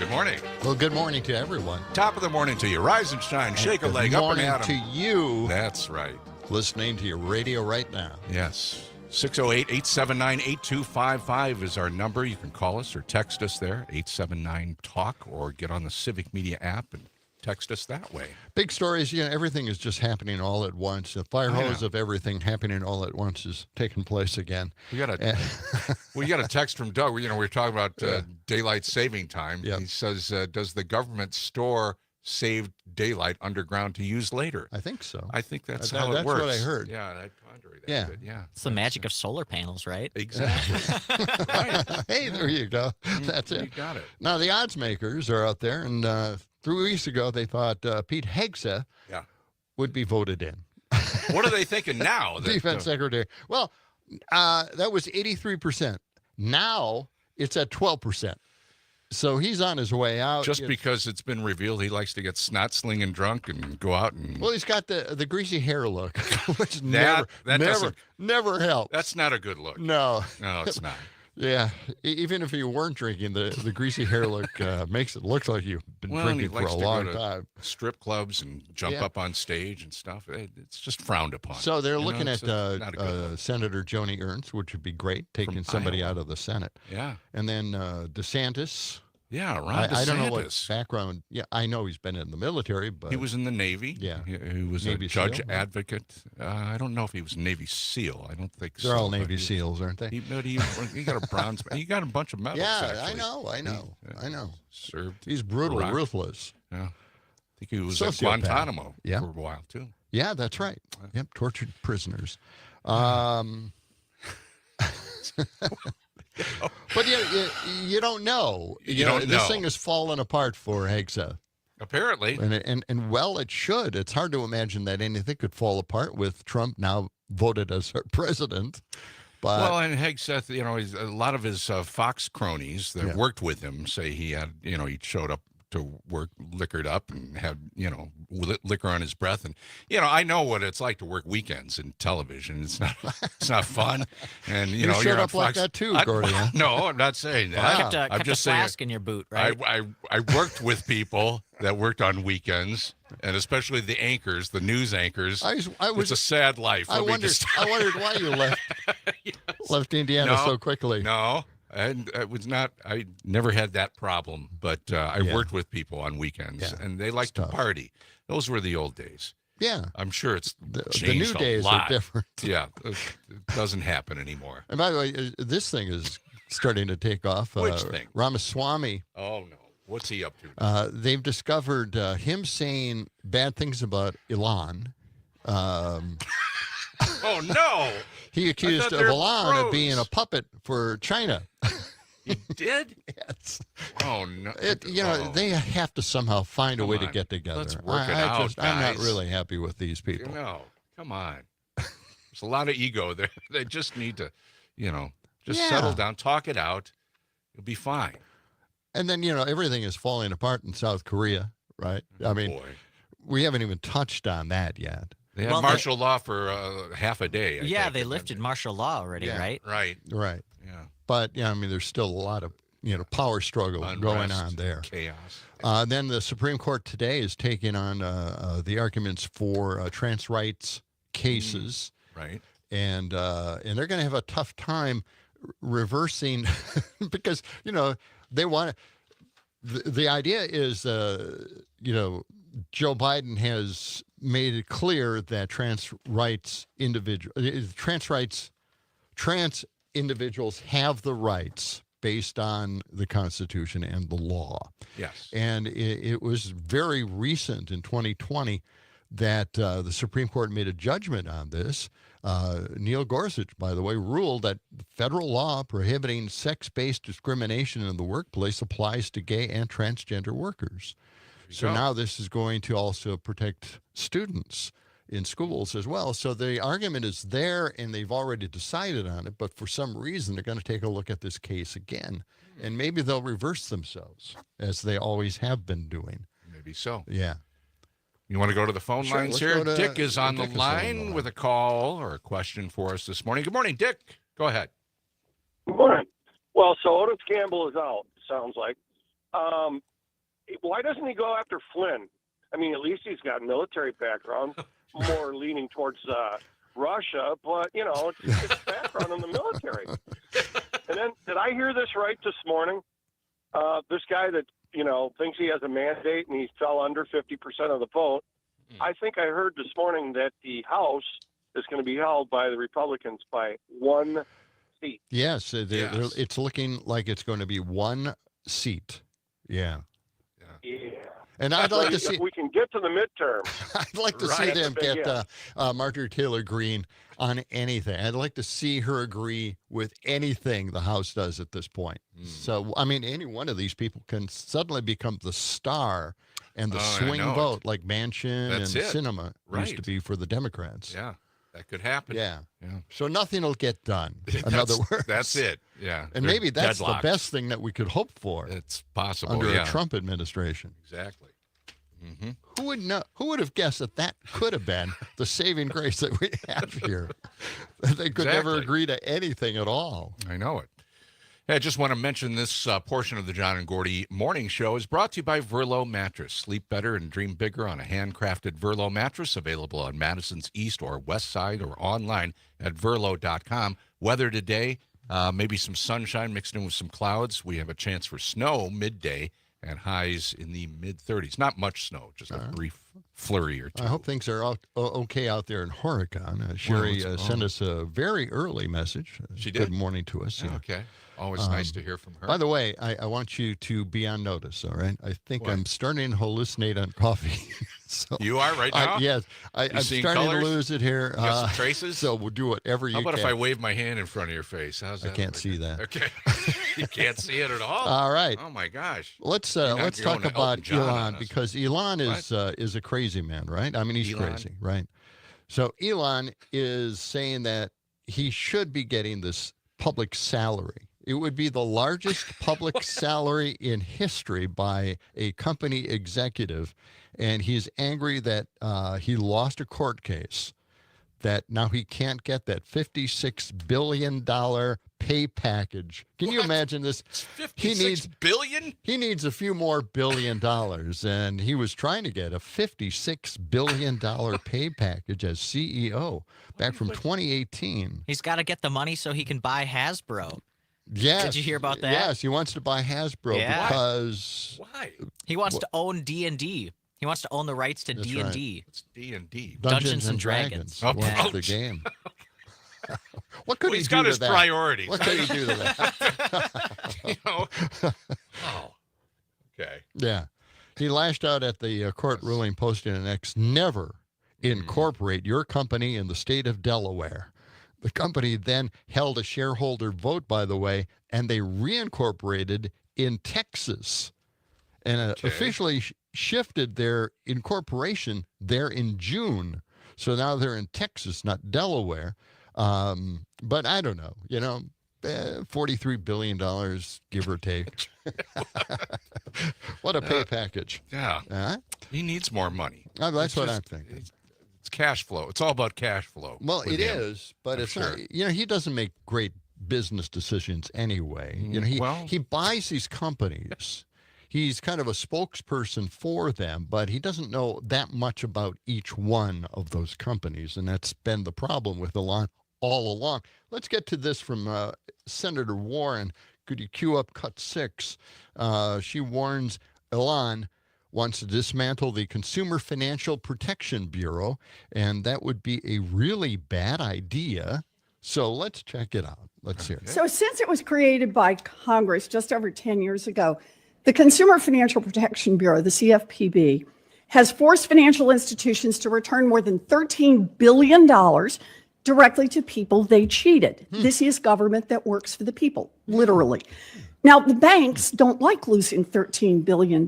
Good morning. Well, good morning to everyone. Top of the morning to you. Rise and shine. Shake a leg up and at 'em. Good morning to you. That's right. Listening to your radio right now. Yes. 608-879-8255 is our number. You can call us or text us there, 879-TALK, or get on the Civic Media app and text us that way. Big stories, everything is just happening all at once. The fire hose of everything happening all at once is taking place again. We got a text from Doug. We were talking about daylight saving time. Yep. He says, does the government store saved daylight underground to use later? I think so. I think that's how it works. That's what I heard. Yeah, I pondered that. Yeah. But yeah. It's the magic of solar panels, right? Exactly. Right. Hey, there you go. That's it. You got it. Now, the odds makers are out there, and 3 weeks ago, they thought Pete Hegseth would be voted in. What are they thinking now? Defense Secretary. Well, that was 83%. Now it's at 12%. So he's on his way out. Just because it's been revealed he likes to get snot slinging drunk and go out and... Well, he's got the greasy hair look, which that never helps. That's not a good look. No. No, it's not. Yeah, even if you weren't drinking, the greasy hair look makes it look like you've been drinking for a long time. Strip clubs and jump up on stage and stuff. It's just frowned upon. So they're looking at Senator Joni Ernst, which would be great, taking somebody out of the Senate. Yeah. And then DeSantis. Yeah, Ron DeSantis. I don't know what background. Yeah, I know he's been in the military, but he was in the Navy. Yeah, he was Navy a judge SEAL, advocate. I don't know if he was Navy SEAL. I don't think they're all Navy SEALs, aren't they? He got a bronze. He got a bunch of medals. Yeah, actually. I know. Served. He's brutal, ruthless. Yeah, I think he was at Guantanamo for a while too. Yeah, that's right. Yep, tortured prisoners. But you don't know. You don't know. This thing has fallen apart for Hegseth. Apparently. And well, it should. It's hard to imagine that anything could fall apart with Trump now voted as our president. But, well, and Hegseth, a lot of his Fox cronies that worked with him say he had, he showed up to work liquored up and had, liquor on his breath. And, I know what it's like to work weekends in television. It's not fun. And, you showed up like that too, Gordy. No, I'm not saying that. I'm just saying. Flask in your boot, right? I worked with people that worked on weekends, and especially the anchors, the news anchors. It's a sad life. I wondered why you left Indiana so quickly. No. And I never had that problem, but I worked with people on weekends, and they liked to party. Those were the old days. Yeah. I'm sure it's changed the new days lot. are different. Yeah. It doesn't happen anymore. And by the way, this thing is starting to take off. Which thing? Ramaswamy. Oh, no. What's he up to? They've discovered him saying bad things about Iran. Oh, no. He accused of Iran of being a puppet for China. He did? Yes. Oh, no. They have to somehow find a way to get together. Let's work it out, I'm not guys. really happy with these people. No, come on. There's a lot of ego there. They just need to, settle down, talk it out. You'll be fine. And then, everything is falling apart in South Korea, right? I mean, we haven't even touched on that yet. They had martial law for half a day. I think. They lifted martial law already, right? Right. Yeah. But, there's still a lot of, power struggle going on there. Chaos. Then the Supreme Court today is taking on the arguments for trans rights cases. Right. And they're going to have a tough time reversing because, they want to. The idea is, Joe Biden has made it clear that trans individuals have the rights based on the Constitution and the law. Yes. And it was very recent in 2020 that the Supreme Court made a judgment on this. Neil Gorsuch, by the way, ruled that federal law prohibiting sex-based discrimination in the workplace applies to gay and transgender workers. So go. now this is going to also protect students in schools as well. So the argument is there, and they've already decided on it, but for some reason they're going to take a look at this case again, and maybe they'll reverse themselves, as they always have been doing. Maybe so. Yeah. You want to go to the phone Sure, lines let's here? go to- Dick is on the Dick is on the line line. with a call or a question for us this morning. Good morning, Dick. Go ahead. Good morning. Well, so Otis Campbell is out, sounds like. Why doesn't he go after Flynn? I mean, at least he's got military background, more leaning towards Russia, but, you know, it's background in the military. And then, did I hear this right this morning? This guy that, you know, thinks he has a mandate and he fell under 50% of the vote. I think I heard this morning that the House is going to be held by the Republicans by 1 seat. Yes, it's looking like it's going to be 1 seat. Yeah. Yeah. And I'd like to see. If we can get to the midterm. I'd like to see them get Marjorie Taylor Greene on anything. I'd like to see her agree with anything the House does at this point. So, I mean, any one of these people can suddenly become the star and the swing vote, like Manchin and Sinema used to be for the Democrats. Yeah, that could happen. Yeah. So nothing will get done. In other words, that's it. Yeah. And They're maybe that's deadlocked. the best thing that we could hope for. It's possible under a Trump administration. Exactly. Mm-hmm. Who would know? Who would have guessed that could have been the saving grace that we have here? They could never agree to anything at all. I know it. Hey, I just want to mention this portion of the John and Gordy morning show is brought to you by Verlo Mattress. Sleep better and dream bigger on a handcrafted Verlo mattress, available on Madison's East or West Side or online at verlo.com. Weather today, maybe some sunshine mixed in with some clouds. We have a chance for snow midday and highs in the mid-30s. Not much snow, just a brief flurry or two. I hope things are okay out there in Horicon. Sherry sent us a very early message. She did? Good morning to us. Yeah. Okay. Always nice to hear from her. By the way, I want you to be on notice, all right? I think I'm starting to hallucinate on coffee. So you are right now? Yes. I'm seeing starting colors? to lose it here. You got some traces? So we'll do whatever you How can. about if I wave my hand in front of your face? How's that? I can't see that. Okay. You can't see it at all? All right. Oh, my gosh. Let's You're talk going about Elton John on Elon, us. because Elon is a crazy man, right? I mean, he's Elon? crazy, right? So Elon is saying that he should be getting this public salary. It would be the largest public salary in history by a company executive, and he's angry that he lost a court case, that now he can't get that $56 billion pay package. Can you imagine this? $56 billion? He needs a few more $1 billion, and he was trying to get a $56 billion pay package as CEO back from 2018. He's got to get the money so he can buy Hasbro. Yes. Did you hear about that? Yes, he wants to buy Hasbro because Why? He wants to own D&D. He wants to own the rights to D&D. It's D&D. Dungeons and Dragons. What's ouch. the game? What could he He's do got to his that? priorities. What could he do to that? You know? Oh. Okay. Yeah. He lashed out at the court ruling, posting an X, never incorporate your company in the state of Delaware. The company then held a shareholder vote, by the way, and they reincorporated in Texas and officially shifted their incorporation there in June. So now they're in Texas, not Delaware. But I don't know, $43 billion, give or take. What a pay package. Yeah. He needs more money. That's what I'm thinking. It's cash flow. It's all about cash flow. Well, with it him, is, but I'm it's sure. not. He doesn't make great business decisions anyway. He buys these companies. He's kind of a spokesperson for them, but he doesn't know that much about each one of those companies, and that's been the problem with Elon all along. Let's get to this from Senator Warren. Could you cue up cut 6? She warns Elon wants to dismantle the Consumer Financial Protection Bureau, and that would be a really bad idea. So let's check it out. Let's hear it. So since it was created by Congress just over 10 years ago, the Consumer Financial Protection Bureau, the CFPB, has forced financial institutions to return more than $13 billion directly to people they cheated. This is government that works for the people, literally. Now, the banks don't like losing $13 billion.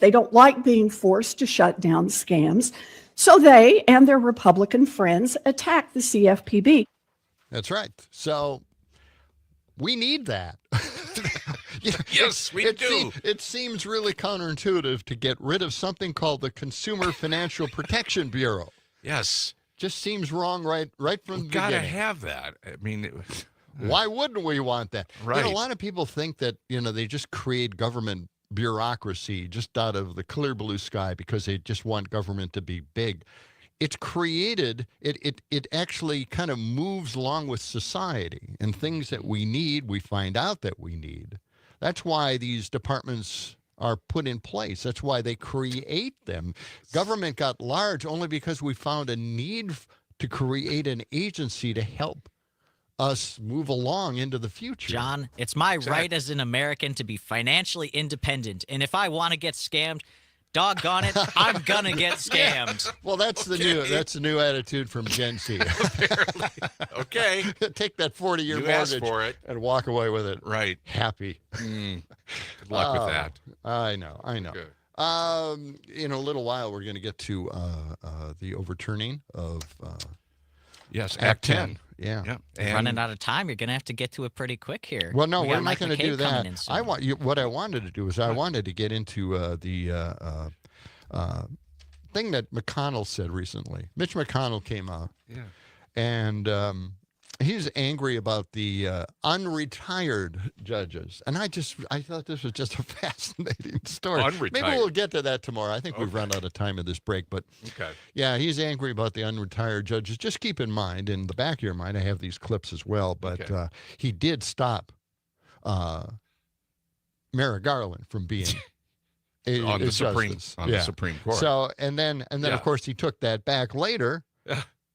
They don't like being forced to shut down scams. So they and their Republican friends attack the CFPB. That's right. So we need that. Yes, we do. It seems really counterintuitive to get rid of something called the Consumer Financial Protection Bureau. Yes. Just seems wrong right from the Gotta beginning. have that. I mean, Why wouldn't we want that? Right. A lot of people think that, they just create government bureaucracy just out of the clear blue sky because they just want government to be big. It's created, it actually kind of moves along with society, and things that we need, we find out that we need. That's why these departments are put in place. That's why they create them. Government got large only because we found a need to create an agency to help us move along into the future. John, it's my right as an American to be financially independent. And if I want to get scammed, doggone it, I'm gonna get scammed. Well, that's the new attitude from Gen Z. Apparently. Okay. Take that 40-year You asked mortgage for it. and walk away with it. Right. Happy. Good luck with that. I know. Good. In a little while, we're going to get to the overturning of Yes, Act 10. Yeah. And Running out of time, you're gonna have to get to it pretty quick here. Well, no, We we're got not Mike going to McCabe do coming that. in soon. What I wanted to do is I wanted to get into the thing that McConnell said recently. Mitch McConnell came out, and he's angry about the unretired judges, and I thought this was just a fascinating story. Unretired. Maybe we'll get to that tomorrow. I think we've run out of time in this break, but yeah, he's angry about the unretired judges. Just keep in mind, in the back of your mind, I have these clips as well, but he did stop Merrick Garland from being on the Supreme justice. the Supreme Court. So and then of course he took that back later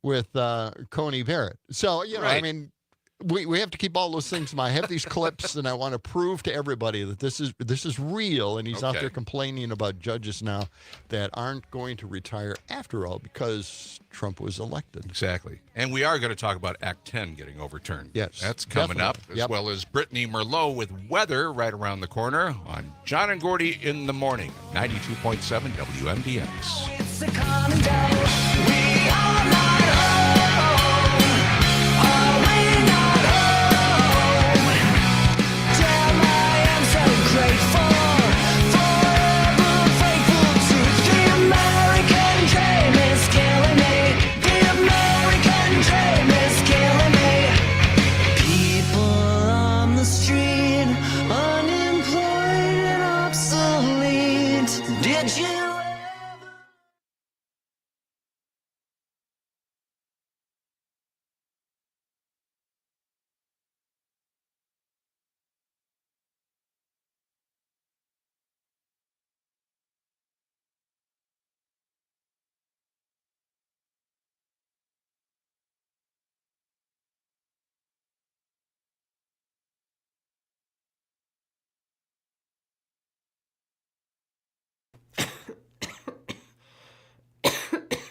with Coney Barrett. So I mean, we have to keep all those things in mind. I have these clips, and I want to prove to everybody that this is real. And he's out there complaining about judges now that aren't going to retire after all because Trump was elected. Exactly. And we are going to talk about Act 10 getting overturned. Yes, That's coming up, as well as Brittany Merlot with weather right around the corner on John and Gordy in the morning, 92.7 WMDX. It's a common day. We are not home. Are we not home? Damn, I am so grateful. Forever faithful to the American dream is killing me. The American dream is killing me. People on the street, unemployed and obsolete. Did you?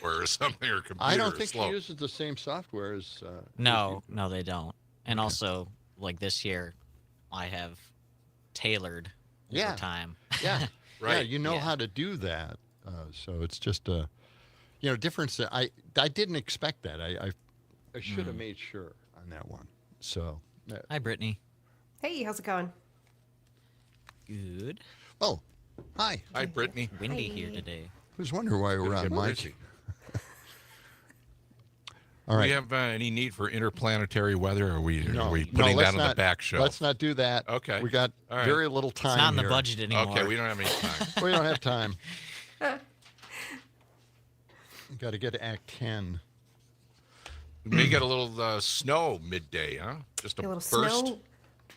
Or something, or computer I don't think slow. he uses the same software as. No, they don't. And also, like this year, I have tailored over time. Yeah, Right. Yeah, you know how to do that. So it's just a, difference that I didn't expect that. I should have made sure on that one. So. Hi, Brittany. Hey, how's it going? Good. Oh, hi. Hi, Brittany. Windy here today. I was wondering why we're on Where mic. is he? All right. Do we have any need for interplanetary weather? Or are we No, putting let's that on the not- back shelf? Let's not do that. Okay. We got All right. very little time. It's not in the here. budget anymore. Okay, we don't have any time. We don't have time. Got to get to Act 10. We may get a little snow midday, huh? Just a A little burst. snow,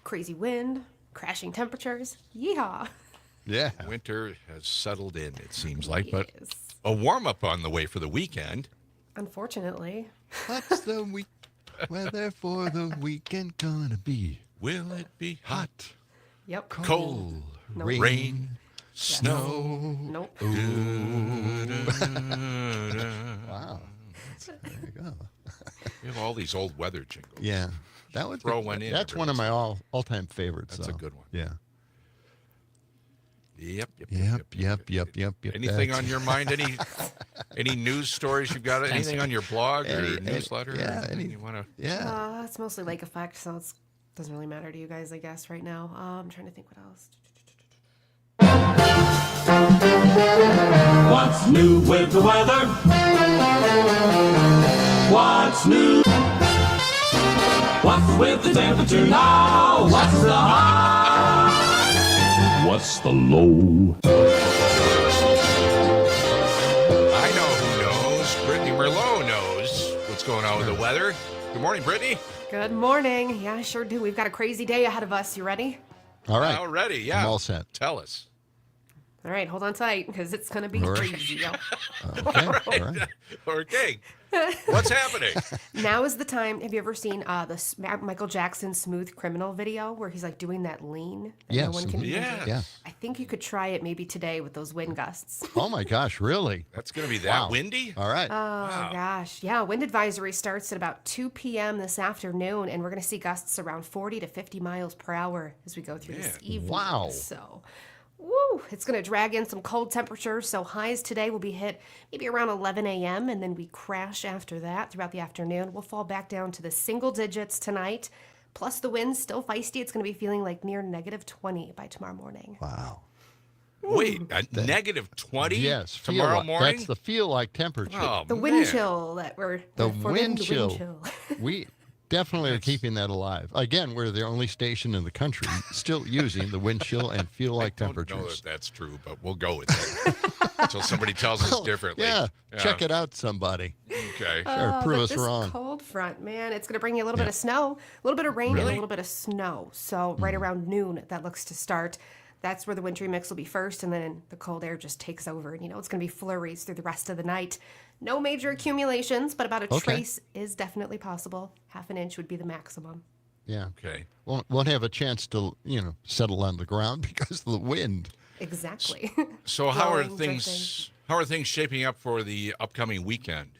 crazy wind, crashing temperatures. Yeehaw. Yeah. Winter has settled in, it seems like, but a warm-up on the way for the weekend. Unfortunately. What's the weather for the weekend gonna be? Will it be hot? Yep. Cold, Nope. rain, snow. Nope. Wow. There you go. We have all these old weather jingles. Yeah. That would Throw one in That's every one of once my all-time favorites. That's a though. good one. Yeah. Yep. That's- Anything on your mind? Any news stories you've got? Anything on your blog or newsletter? You want to? It's mostly lake effect, so it doesn't really matter to you guys, I guess, right now. I'm trying to think what else. What's new with the weather? What's new? What's with the temperature now? What's the high? What's the low? I know who knows. Brittany Merlot knows what's going on with the weather. Good morning, Brittany. Good morning. Yeah, I sure do. We've got a crazy day ahead of us. You ready? All right. All ready, yeah. I'm all set. Tell us. All right, hold on tight because it's going to be All right. crazy. Okay. All right. Okay. What's happening? Now is the time. Have you ever seen the Michael Jackson Smooth Criminal video where he's like doing that lean? That Yes. No one can Yes. even do? Yeah. I think you could try it maybe today with those wind gusts. Oh my gosh, really? That's going to be that Wow. windy? All right. Oh, gosh. Yeah, wind advisory starts at about 2 p.m. this afternoon, and we're going to see gusts around 40 to 50 miles per hour as we go through this evening. Wow. So, woo, it's going to drag in some cold temperatures. So highs today will be hit maybe around 11 a.m., and then we crash after that throughout the afternoon. We'll fall back down to the single digits tonight. Plus, the wind's still feisty. It's going to be feeling like near negative 20 by tomorrow morning. Wow. Wait, negative 20 Yes. tomorrow morning? That's the feel-like temperature. Oh, The wind chill that we're The forbidden wind to chill. We definitely are keeping that alive. Again, we're the only station in the country still using the wind chill and feel-like I don't know temperatures. that that's true, but we'll go with it until somebody tells us differently. Yeah. Check it out, somebody. Okay. Or prove but us this wrong. cold front, man, it's going to bring you a little bit of snow, a little bit of rain, and a Really? little bit of snow. So right Mm-hmm. around noon, that looks to start. That's where the wintry mix will be first, and then the cold air just takes over. And, it's going to be flurries through the rest of the night. No major accumulations, but about a Okay. trace is definitely possible. Half an inch would be the maximum. Yeah. Okay. Won't have a chance to, settle on the ground because of the wind. Exactly. So how are Blowing, things shaping up for the upcoming weekend?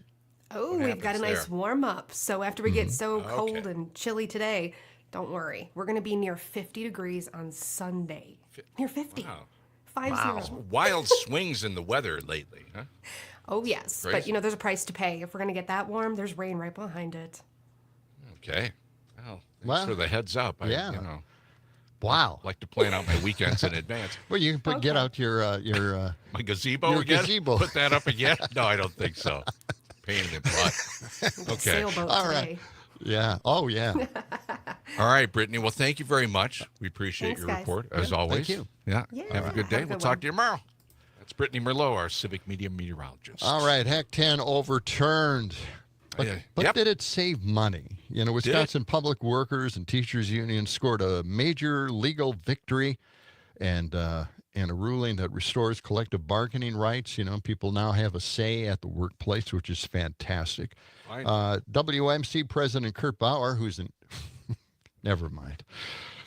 Oh, What we've got a happens nice there? warm up. So after we get so cold Okay. and chilly today, don't worry. We're going to be near 50 degrees on Sunday. Near 50. Wow. 50. Wild swings in the weather lately, huh? Oh, yes. Crazy. But, there's a price to pay. If we're going to get that warm, there's rain right behind it. Okay. Well, thanks Well, for the heads up. yeah. Wow. Like to plan out my weekends in advance. Well, you can get out your My gazebo Your again? gazebo. Put that up again? No, I don't think so. Pain in the butt. Okay. Sailboat All today. right. Yeah. Oh, yeah. All right, Brittany. Well, thank you very much. We appreciate Thanks, your guys. report, as always. you. Yeah. Yeah, Have a good have day. a We'll good talk one. to you tomorrow. That's Brittany Merlot, our civic media meteorologist. All right. Hack 10 overturned. But, Yeah. but Yep. did it save money? Wisconsin Public Workers and Teachers Union scored a major legal victory and a ruling that restores collective bargaining rights. People now have a say at the workplace, which is fantastic. Fine. WMC President Kurt Bauer, who's in, never mind,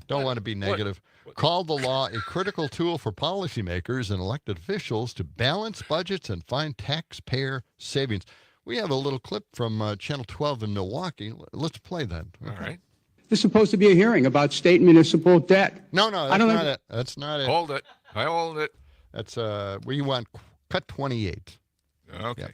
don't want to be negative, called the law a critical tool for policymakers and elected officials to balance budgets and find taxpayer savings. We have a little clip from Channel 12 in Milwaukee. Let's play that. All right. This is supposed to be a hearing about state municipal debt. No, that's not it. That's not it. Hold it. I hold it. That's we want cut 28. Okay. Yep.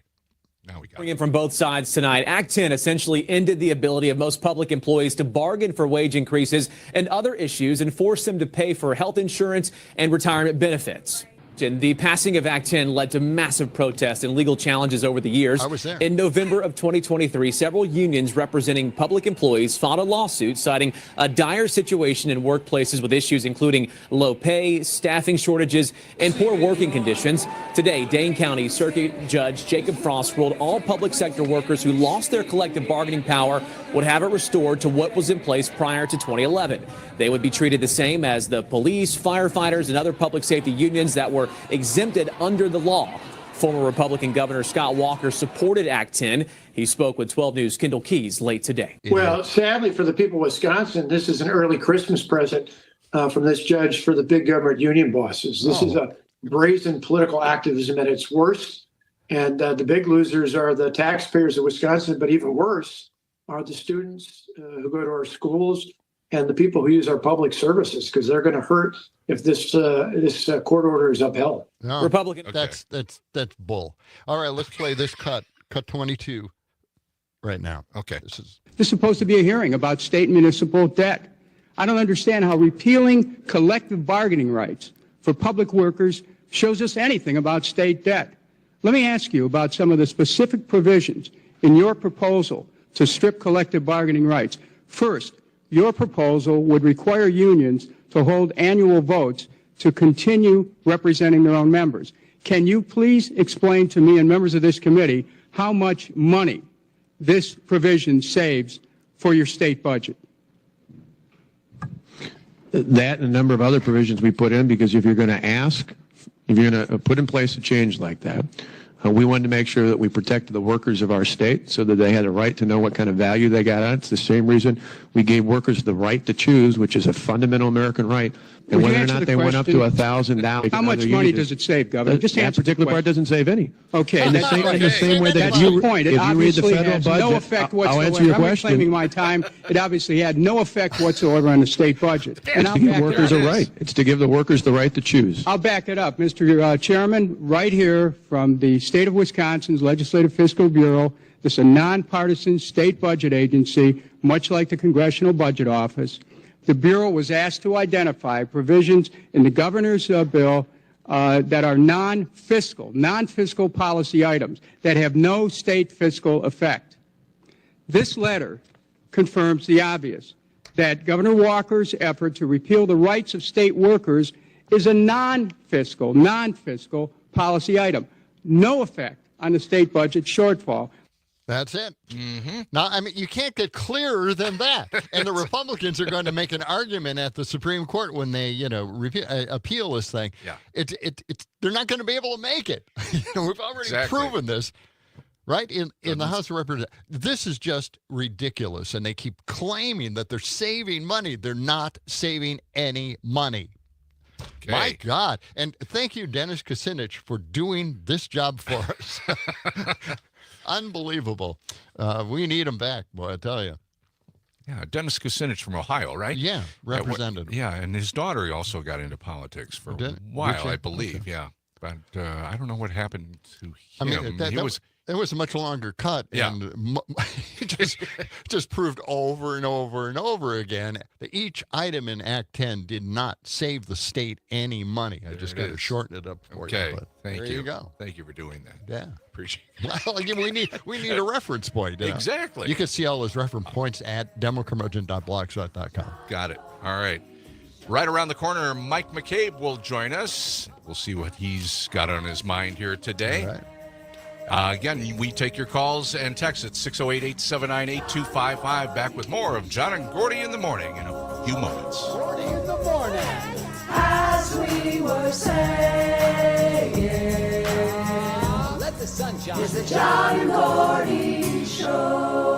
Now we got Coming in from both sides tonight, Act 10 essentially ended the ability of most public employees to bargain for wage increases and other issues and forced them to pay for health insurance and retirement benefits. The passing of Act 10 led to massive protests and legal challenges over the years. I was there. In November of 2023, several unions representing public employees filed a lawsuit citing a dire situation in workplaces with issues including low pay, staffing shortages, and poor working conditions. Today, Dane County Circuit Judge Jacob Frost ruled all public sector workers who lost their collective bargaining power would have it restored to what was in place prior to 2011. They would be treated the same as the police, firefighters, and other public safety unions that were exempted under the law. Former Republican Governor Scott Walker supported Act 10. He spoke with 12 News' Kendall Keys late today. Well, sadly for the people of Wisconsin, this is an early Christmas present from this judge for the big government union bosses. This is a brazen political activism at its worst. And the big losers are the taxpayers of Wisconsin, but even worse are the students who go to our schools and the people who use our public services, because they're going to hurt if this court order is upheld. No, Republican. That's bull. All right, let's play this cut 22 right now. Okay. This is supposed to be a hearing about state municipal debt. I don't understand how repealing collective bargaining rights for public workers shows us anything about state debt. Let me ask you about some of the specific provisions in your proposal to strip collective bargaining rights. First, your proposal would require unions to hold annual votes to continue representing their own members. Can you please explain to me and members of this committee how much money this provision saves for your state budget? That and a number of other provisions we put in, because if you're going to put in place a change like that, we wanted to make sure that we protected the workers of our state so that they had a right to know what kind of value they got out. It's the same reason we gave workers the right to choose, which is a fundamental American right. And whether or not they went up to $1,000. How much money does it save, Governor? Just that answer the particular part question. doesn't save any. Okay. In the same way that That's if the you, point. if It you read the obviously federal has budget, no effect whatsoever. I'll answer your I'm question. reclaiming my time. It obviously had no effect whatsoever on the state budget. And It's to give workers a right. It's to give the workers the right to choose. I'll back it up, Mr. Chairman, right here from the state of Wisconsin's Legislative Fiscal Bureau. This is a nonpartisan state budget agency, much like the Congressional Budget Office. The Bureau was asked to identify provisions in the governor's bill that are non-fiscal policy items that have no state fiscal effect. This letter confirms the obvious, that Governor Walker's effort to repeal the rights of state workers is a non-fiscal policy item. No effect on the state budget shortfall. That's it. Now, I mean, you can't get clearer than that. And the Republicans are going to make an argument at the Supreme Court when they, appeal this thing. Yeah. They're not going to be able to make it. We've already proven this, right? In the House of Representatives. This is just ridiculous. And they keep claiming that they're saving money. They're not saving any money. Okay. My God. And thank you, Dennis Kucinich, for doing this job for us. Unbelievable. We need him back, boy, I tell you. Yeah, Dennis Kucinich from Ohio, right? Yeah, representative. Yeah, and his daughter also got into politics for a while, I believe. Okay. Yeah, but I don't know what happened to him. I mean, it was a much longer cut, and it just proved over and over and over again that each item in Act 10 did not save the state any money. I just got to shorten it up for you. Okay, But thank you. There you go. Thank you for doing that. Yeah. Appreciate it. Well, again, we need a reference point. Exactly. You can see all those reference points at democurmudgeon.blogspot.com. Got it. All right. Right around the corner, Mike McCabe will join us. We'll see what he's got on his mind here today. All right. Again, we take your calls and texts at 608-879-8255. Back with more of John and Gordy in the morning in a few moments. Gordy in the morning, as we were saying. Let the sun shine. It's the John and Gordy Show.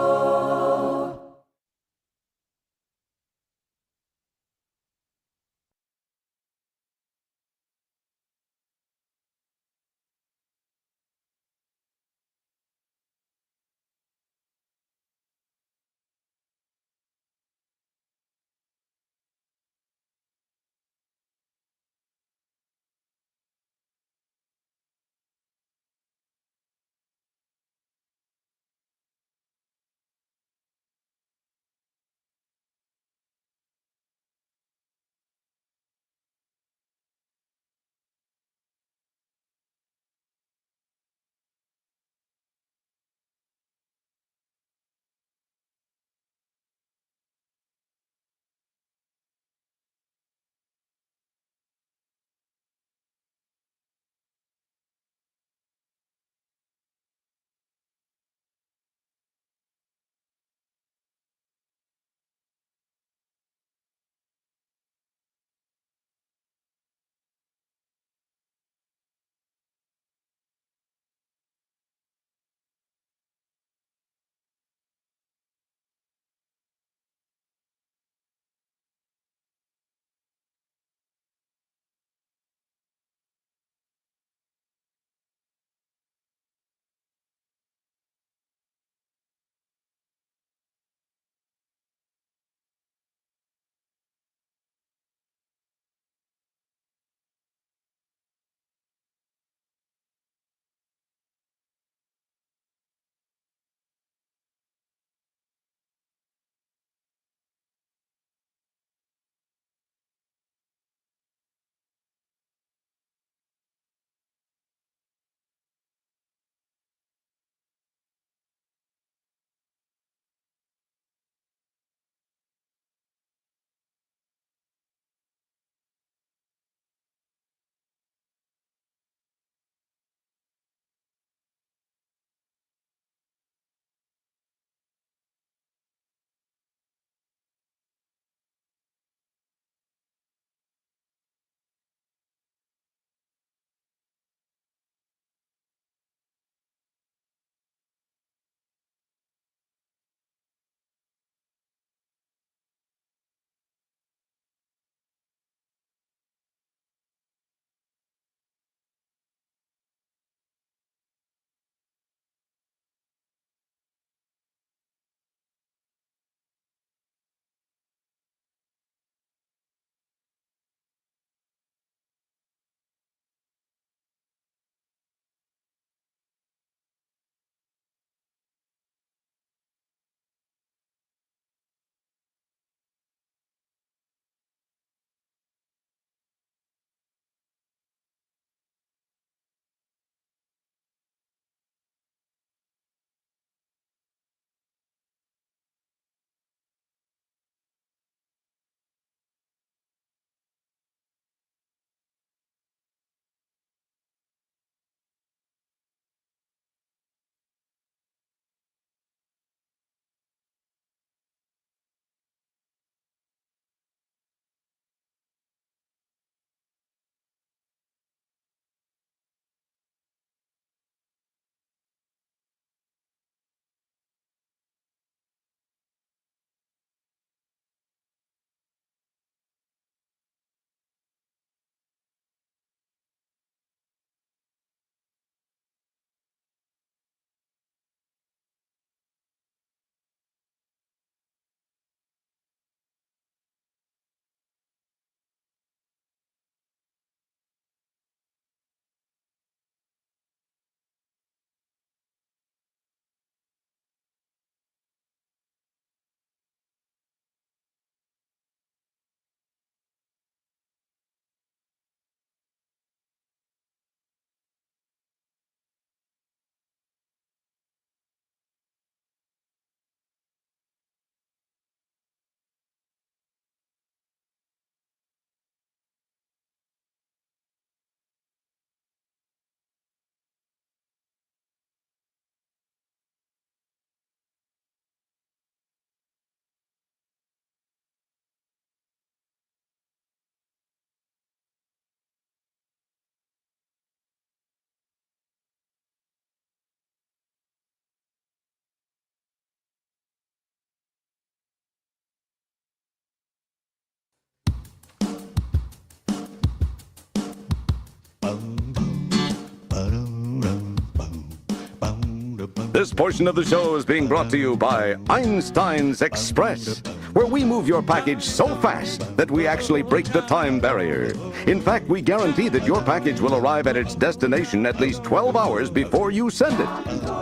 This portion of the show is being brought to you by Einstein's Express, where we move your package so fast that we actually break the time barrier. In fact, we guarantee that your package will arrive at its destination at least 12 hours before you send it.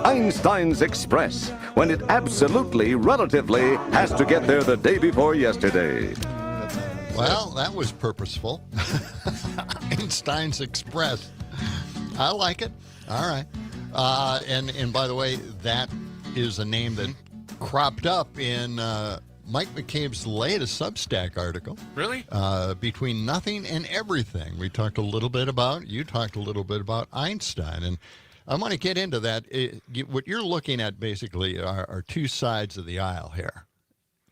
Einstein's Express, when it absolutely, relatively has to get there the day before yesterday. Well, that was purposeful. Einstein's Express. I like it. All right. And by the way, that is a name that cropped up in Mike McCabe's latest Substack article. Really? Between Nothing and Everything. You talked a little bit about Einstein. And I want to get into that. What you're looking at basically are two sides of the aisle here,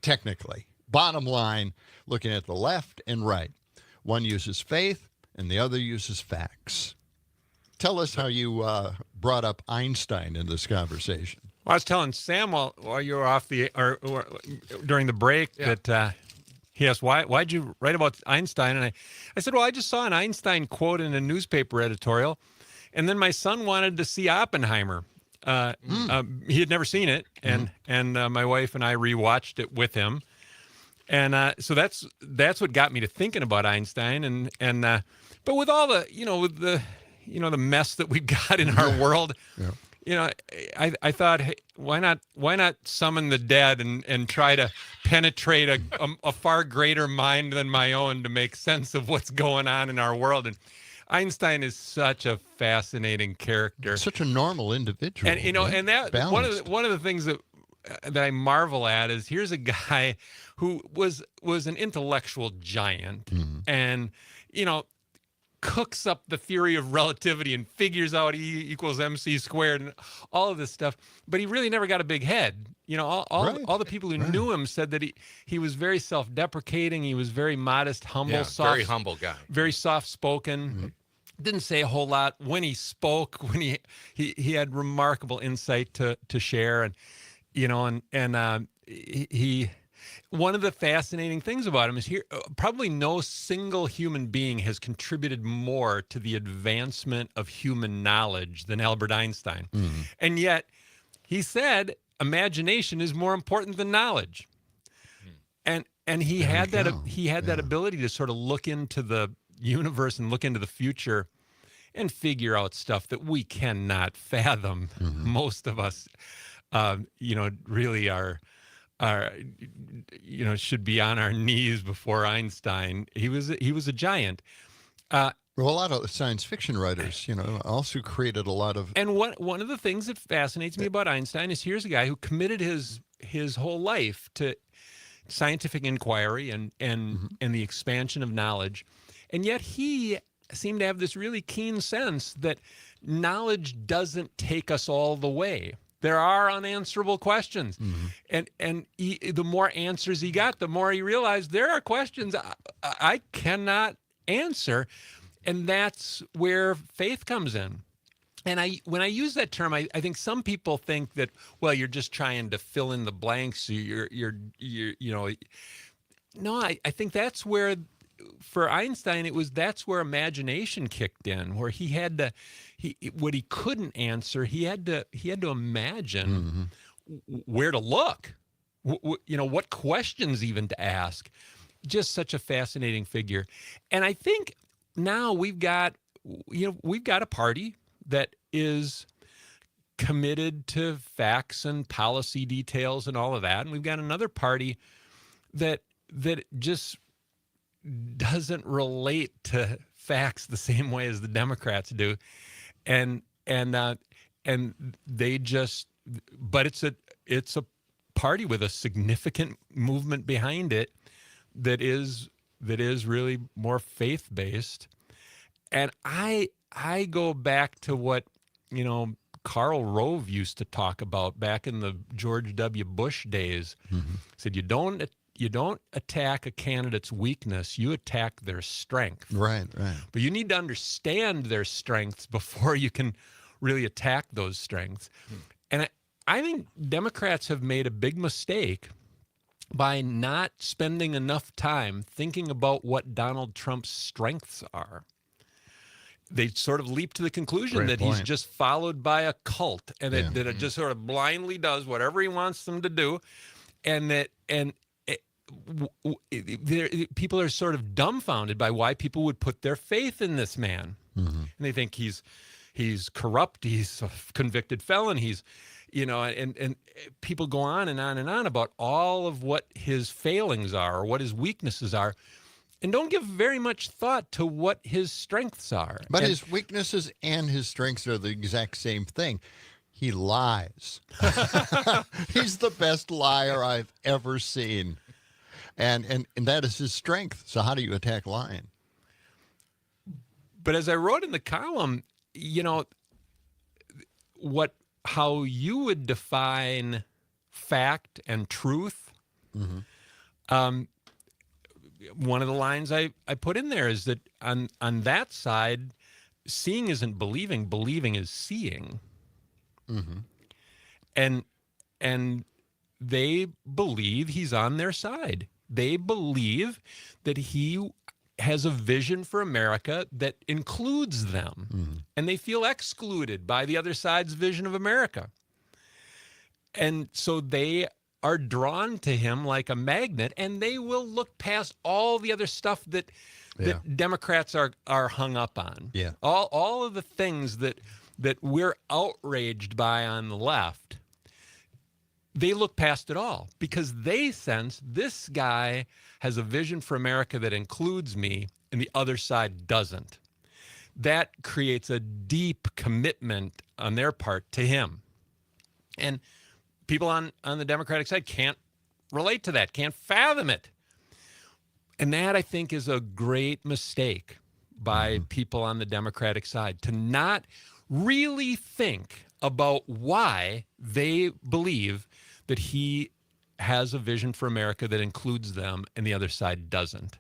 technically. Bottom line, looking at the left and right. One uses faith and the other uses facts. Tell us how you brought up Einstein in this conversation. Well, I was telling Sam while you were off or during the break that he asked, why'd you write about Einstein? And I said, well, I just saw an Einstein quote in a newspaper editorial. And then my son wanted to see Oppenheimer. He had never seen it. And my wife and I rewatched it with him. And so that's what got me to thinking about Einstein. But with all the, the mess that we've got in our world, I thought, hey, why not summon the dead and try to penetrate a far greater mind than my own to make sense of what's going on in our world. And Einstein is such a fascinating character, such a normal individual, and and that balanced. one of the things that I marvel at is here's a guy who was an intellectual giant, and cooks up the theory of relativity and figures out E equals MC squared and all of this stuff, but he really never got a big head. All the people who knew him said that he was very self-deprecating. He was very modest, humble, soft, very humble guy, very soft-spoken. Didn't say a whole lot when he spoke. When he had remarkable insight to share, and he. One of the fascinating things about him is probably no single human being has contributed more to the advancement of human knowledge than Albert Einstein. And yet he said imagination is more important than knowledge. And he had that ability to sort of look into the universe and look into the future and figure out stuff that we cannot fathom. Most of us really are should be on our knees before Einstein. He was a giant. Well, a lot of science fiction writers, also created a lot of. And one of the things that fascinates me about Einstein is here's a guy who committed his whole life to scientific inquiry and the expansion of knowledge, and yet he seemed to have this really keen sense that knowledge doesn't take us all the way. There are unanswerable questions. And the more answers he got, the more he realized there are questions I cannot answer. And that's where faith comes in. And when I use that term, I think some people think that, well, you're just trying to fill in the blanks. No, I think that's where, for Einstein, that's where imagination kicked in, where he had to, what he couldn't answer, he had to imagine where to look, what questions even to ask. Just such a fascinating figure. And I think now we've got a party that is committed to facts and policy details and all of that. And we've got another party that just doesn't relate to facts the same way as the Democrats do. And they just, but it's a party with a significant movement behind it that is really more faith-based. And I go back to what, Karl Rove used to talk about back in the George W. Bush days. Said, you don't attack a candidate's weakness, you attack their strength. Right. But you need to understand their strengths before you can really attack those strengths. And I think Democrats have made a big mistake by not spending enough time thinking about what Donald Trump's strengths are. they sort of leap to the conclusion Great that he's point. just followed by a cult, and Yeah. that it just sort of blindly does whatever he wants them to do, and that people are sort of dumbfounded by why people would put their faith in this man, and they think he's corrupt, he's a convicted felon, he's and people go on and on and on about all of what his failings are or what his weaknesses are, and don't give very much thought to what his strengths are. But And- his weaknesses and his strengths are the exact same thing. He lies. He's the best liar I've ever seen. And that is his strength. So how do you attack lying? But as I wrote in the column, how you would define fact and truth. One of the lines I put in there is that on that side, seeing isn't believing, believing is seeing. And they believe he's on their side. They believe that he has a vision for America that includes them, and they feel excluded by the other side's vision of America. And so they are drawn to him like a magnet, and they will look past all the other stuff that Democrats are hung up on. Yeah. All of the things that we're outraged by on the left, they look past it all because they sense this guy has a vision for America that includes me and the other side doesn't. That creates a deep commitment on their part to him. And people on the Democratic side can't relate to that, can't fathom it. And that, I think, is a great mistake by people on the Democratic side, to not really think about why they believe that he has a vision for America that includes them and the other side doesn't.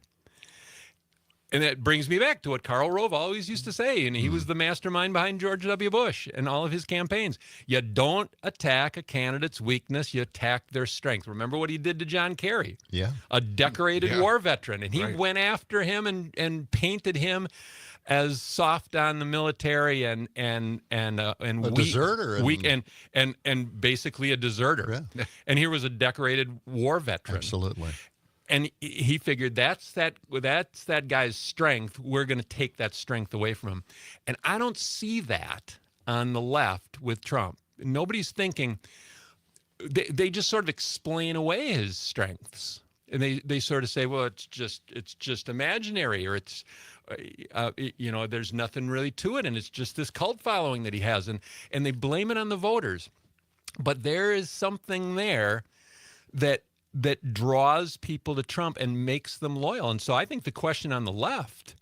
And that brings me back to what Karl Rove always used to say, and he was the mastermind behind George W. Bush and all of his campaigns. You don't attack a candidate's weakness, you attack their strength. Remember what he did to John Kerry? Yeah. A decorated war veteran, and he Right. went after him and painted him as soft on the military and A weak, deserter. weak and basically a deserter. Yeah. And here was a decorated war veteran. Absolutely. And he figured that's that guy's strength. We're going to take that strength away from him. And I don't see that on the left with Trump. Nobody's thinking. They just sort of explain away his strengths, and they sort of say, well, it's just imaginary, or it's there's nothing really to it, and it's just this cult following that he has, and they blame it on the voters. But there is something there that draws people to Trump and makes them loyal. And so I think the question on the left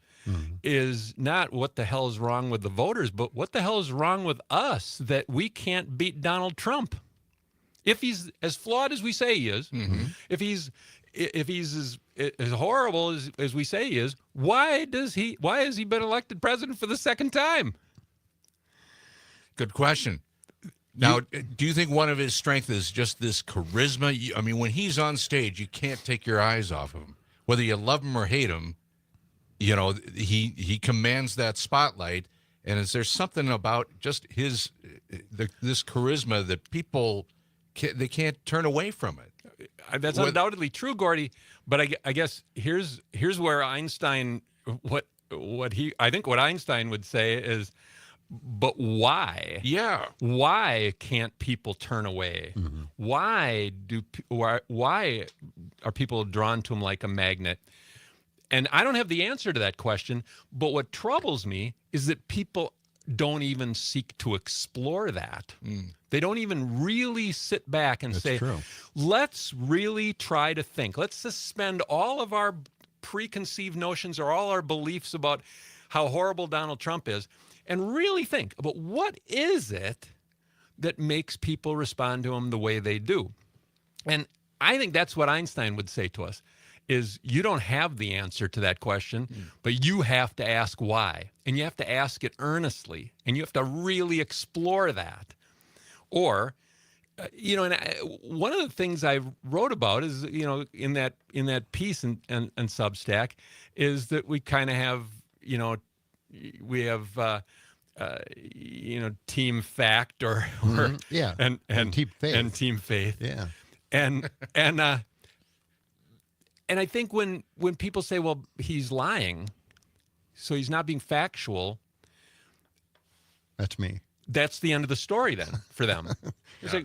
is not what the hell is wrong with the voters, but what the hell is wrong with us that we can't beat Donald Trump. If he's as flawed as we say he is, if he's as horrible as we say he is, why has he been elected president for the second time? Good question. Now, do you think one of his strengths is just this charisma? I mean, when he's on stage, you can't take your eyes off of him. Whether you love him or hate him, he commands that spotlight. And is there something about just this charisma that people they can't turn away from it? That's undoubtedly true, Gordy. But I guess here's where Einstein what Einstein would say is, but why? Yeah. Why can't people turn away? Why are people drawn to him like a magnet? And I don't have the answer to that question, but what troubles me is that people don't even seek to explore that. They don't even really sit back and say, let's really try to think. Let's suspend all of our preconceived notions or all our beliefs about how horrible Donald Trump is and really think about what is it that makes people respond to him the way they do. And I think that's what Einstein would say to us, is you don't have the answer to that question, but you have to ask why. And you have to ask it earnestly. And you have to really explore that. Or, one of the things I wrote about is, in that piece and Substack, is that we kind of have, we have team fact or yeah, and team faith. And team faith. Yeah. And I think when people say, well, he's lying, so he's not being factual, that's me. That's the end of the story then for them. It's like,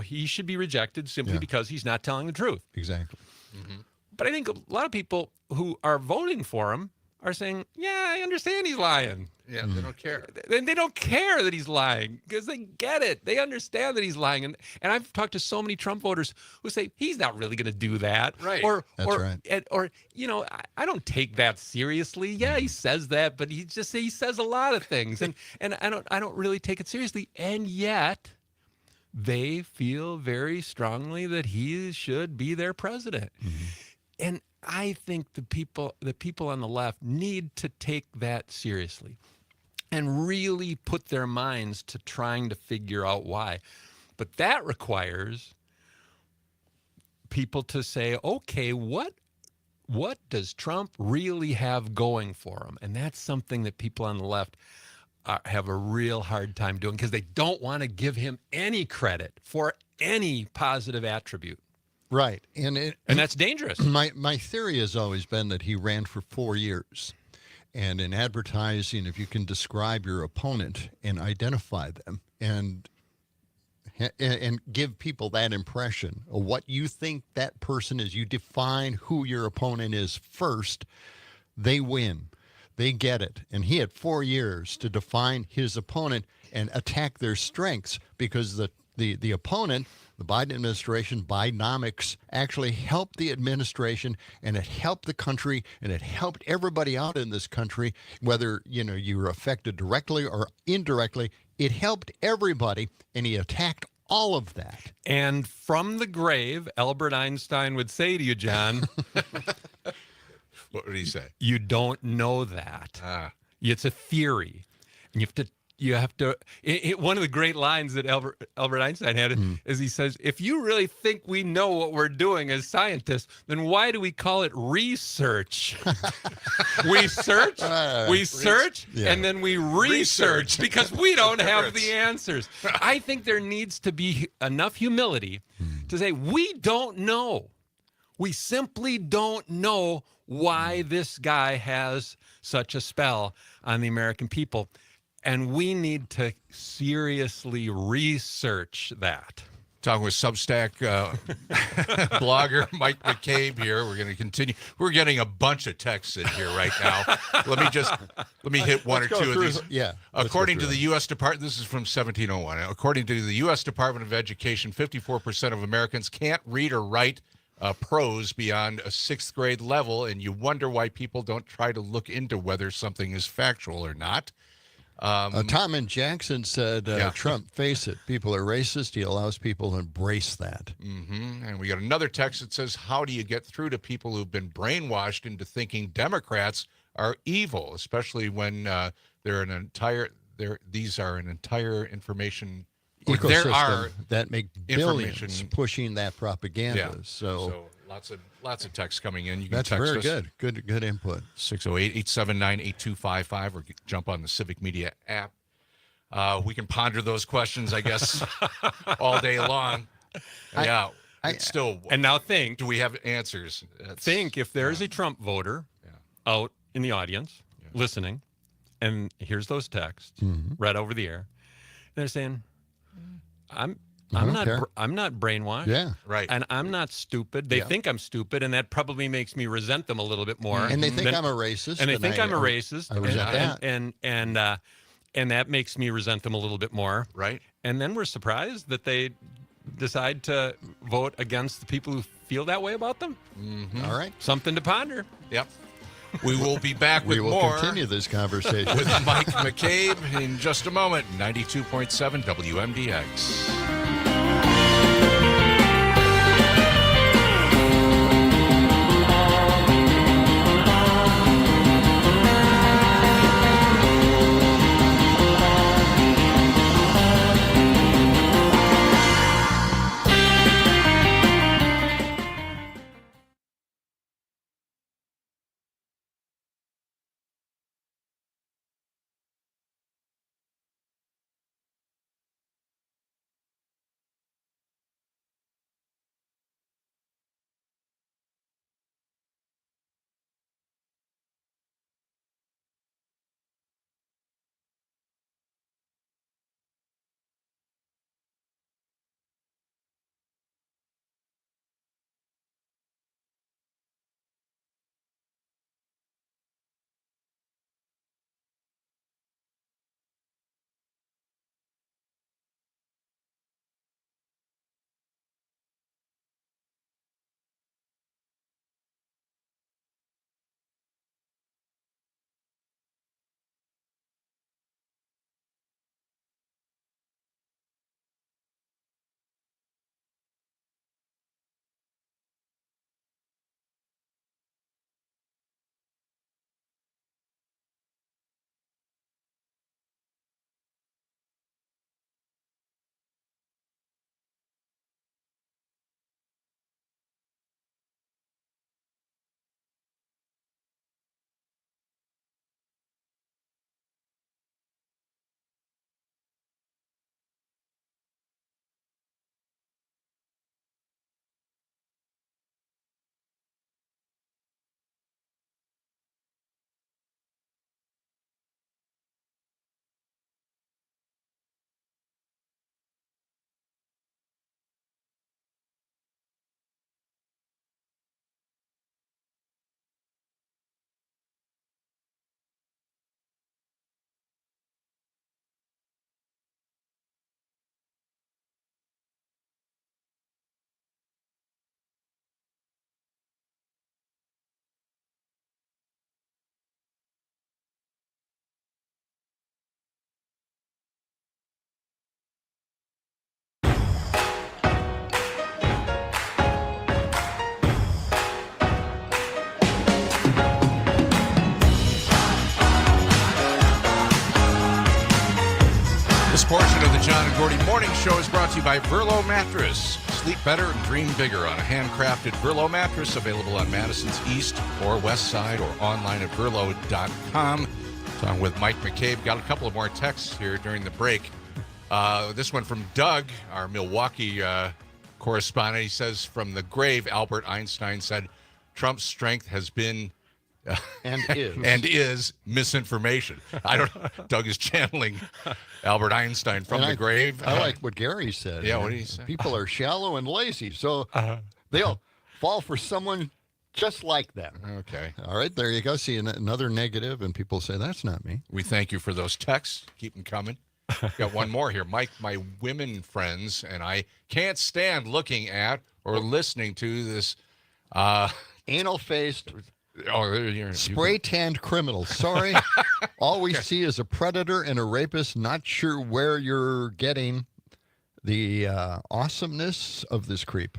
he should be rejected simply because he's not telling the truth. Exactly. Mm-hmm. But I think a lot of people who are voting for him are saying, yeah, I understand he's lying. Yeah, they don't care. They don't care that he's lying because they get it. They understand that he's lying. And I've talked to so many Trump voters who say, he's not really going to do that. Right. That's right. Or I don't take that seriously. Yeah, he says that, but he says a lot of things. And I don't really take it seriously. And yet they feel very strongly that he should be their president. Mm-hmm. And I think the people on the left need to take that seriously and really put their minds to trying to figure out why. But that requires people to say, okay, what does Trump really have going for him? And that's something that people on the left have a real hard time doing because they don't want to give him any credit for any positive attribute. Right. And that's dangerous. My theory has always been that he ran for 4 years. And in advertising, if you can describe your opponent and identify them and give people that impression of what you think that person is, you define who your opponent is first, they win. They get it. And he had 4 years to define his opponent and attack their strengths because the opponent, the Biden administration, Bidenomics, actually helped the administration, and it helped the country, and it helped everybody out in this country, whether you were affected directly or indirectly. It helped everybody, and he attacked all of that. And from the grave, Albert Einstein would say to you, John, what would he say? You don't know that. It's a theory, and you have to. One of the great lines that Albert Einstein had is he says, if you really think we know what we're doing as scientists, then why do we call it research? We search, and then we research because we don't have the answers. I think there needs to be enough humility to say, we don't know. We simply don't know why this guy has such a spell on the American people. And we need to seriously research that. Talking with Substack blogger Mike McCabe here. We're going to continue. We're getting a bunch of texts in here right now. Let me hit one or two of these. Yeah. According to the U.S. Department, this is from 1701. According to the U.S. Department of Education, 54% of Americans can't read or write prose beyond a 6th grade level, and you wonder why people don't try to look into whether something is factual or not. Tom and Jackson said, Trump, face it, people are racist. He allows people to embrace that. Mm-hmm. And we got another text that says, how do you get through to people who've been brainwashed into thinking Democrats are evil, especially when these are an entire information ecosystem that make billions pushing that propaganda. Yeah. So lots of text coming in. You can That's text very us. Good input. 608-879-8255 or jump on the Civic Media app. We can ponder those questions, I guess, all day long. And now think. Do we have answers? Think if there's a Trump voter out in the audience listening, and here's those texts read over the air. They're saying, I'm not brainwashed. Yeah. Right. And I'm not stupid. They think I'm stupid, and that probably makes me resent them a little bit more. And they think I'm a racist. And they think I'm a racist. I resent that. And that makes me resent them a little bit more. Right. And then we're surprised that they decide to vote against the people who feel that way about them. Mm-hmm. All right. Something to ponder. Yep. We will be back with more. We will continue this conversation with Mike McCabe in just a moment. 92.7 WMDX. show is brought to you by Verlo Mattress. Sleep better and dream bigger on a handcrafted Verlo mattress available on Madison's east or west side or online at verlo.com. So I'm with Mike McCabe. Got a couple of more texts here during the break. This one from Doug, our Milwaukee correspondent. He says, from the grave, Albert Einstein said, Trump's strength has been and is misinformation. I don't. Doug is channeling Albert Einstein from the grave. I like what Gary said. Yeah, what did he say? People are shallow and lazy, so they'll fall for someone just like them. Okay. All right, there you go. See another negative, and people say that's not me. We thank you for those texts. Keep them coming. Got one more here. Mike, my women friends and I can't stand looking at or listening to this anal-faced, you're spray-tanned criminal. Sorry. All we see is a predator and a rapist. Not sure where you're getting the awesomeness of this creep.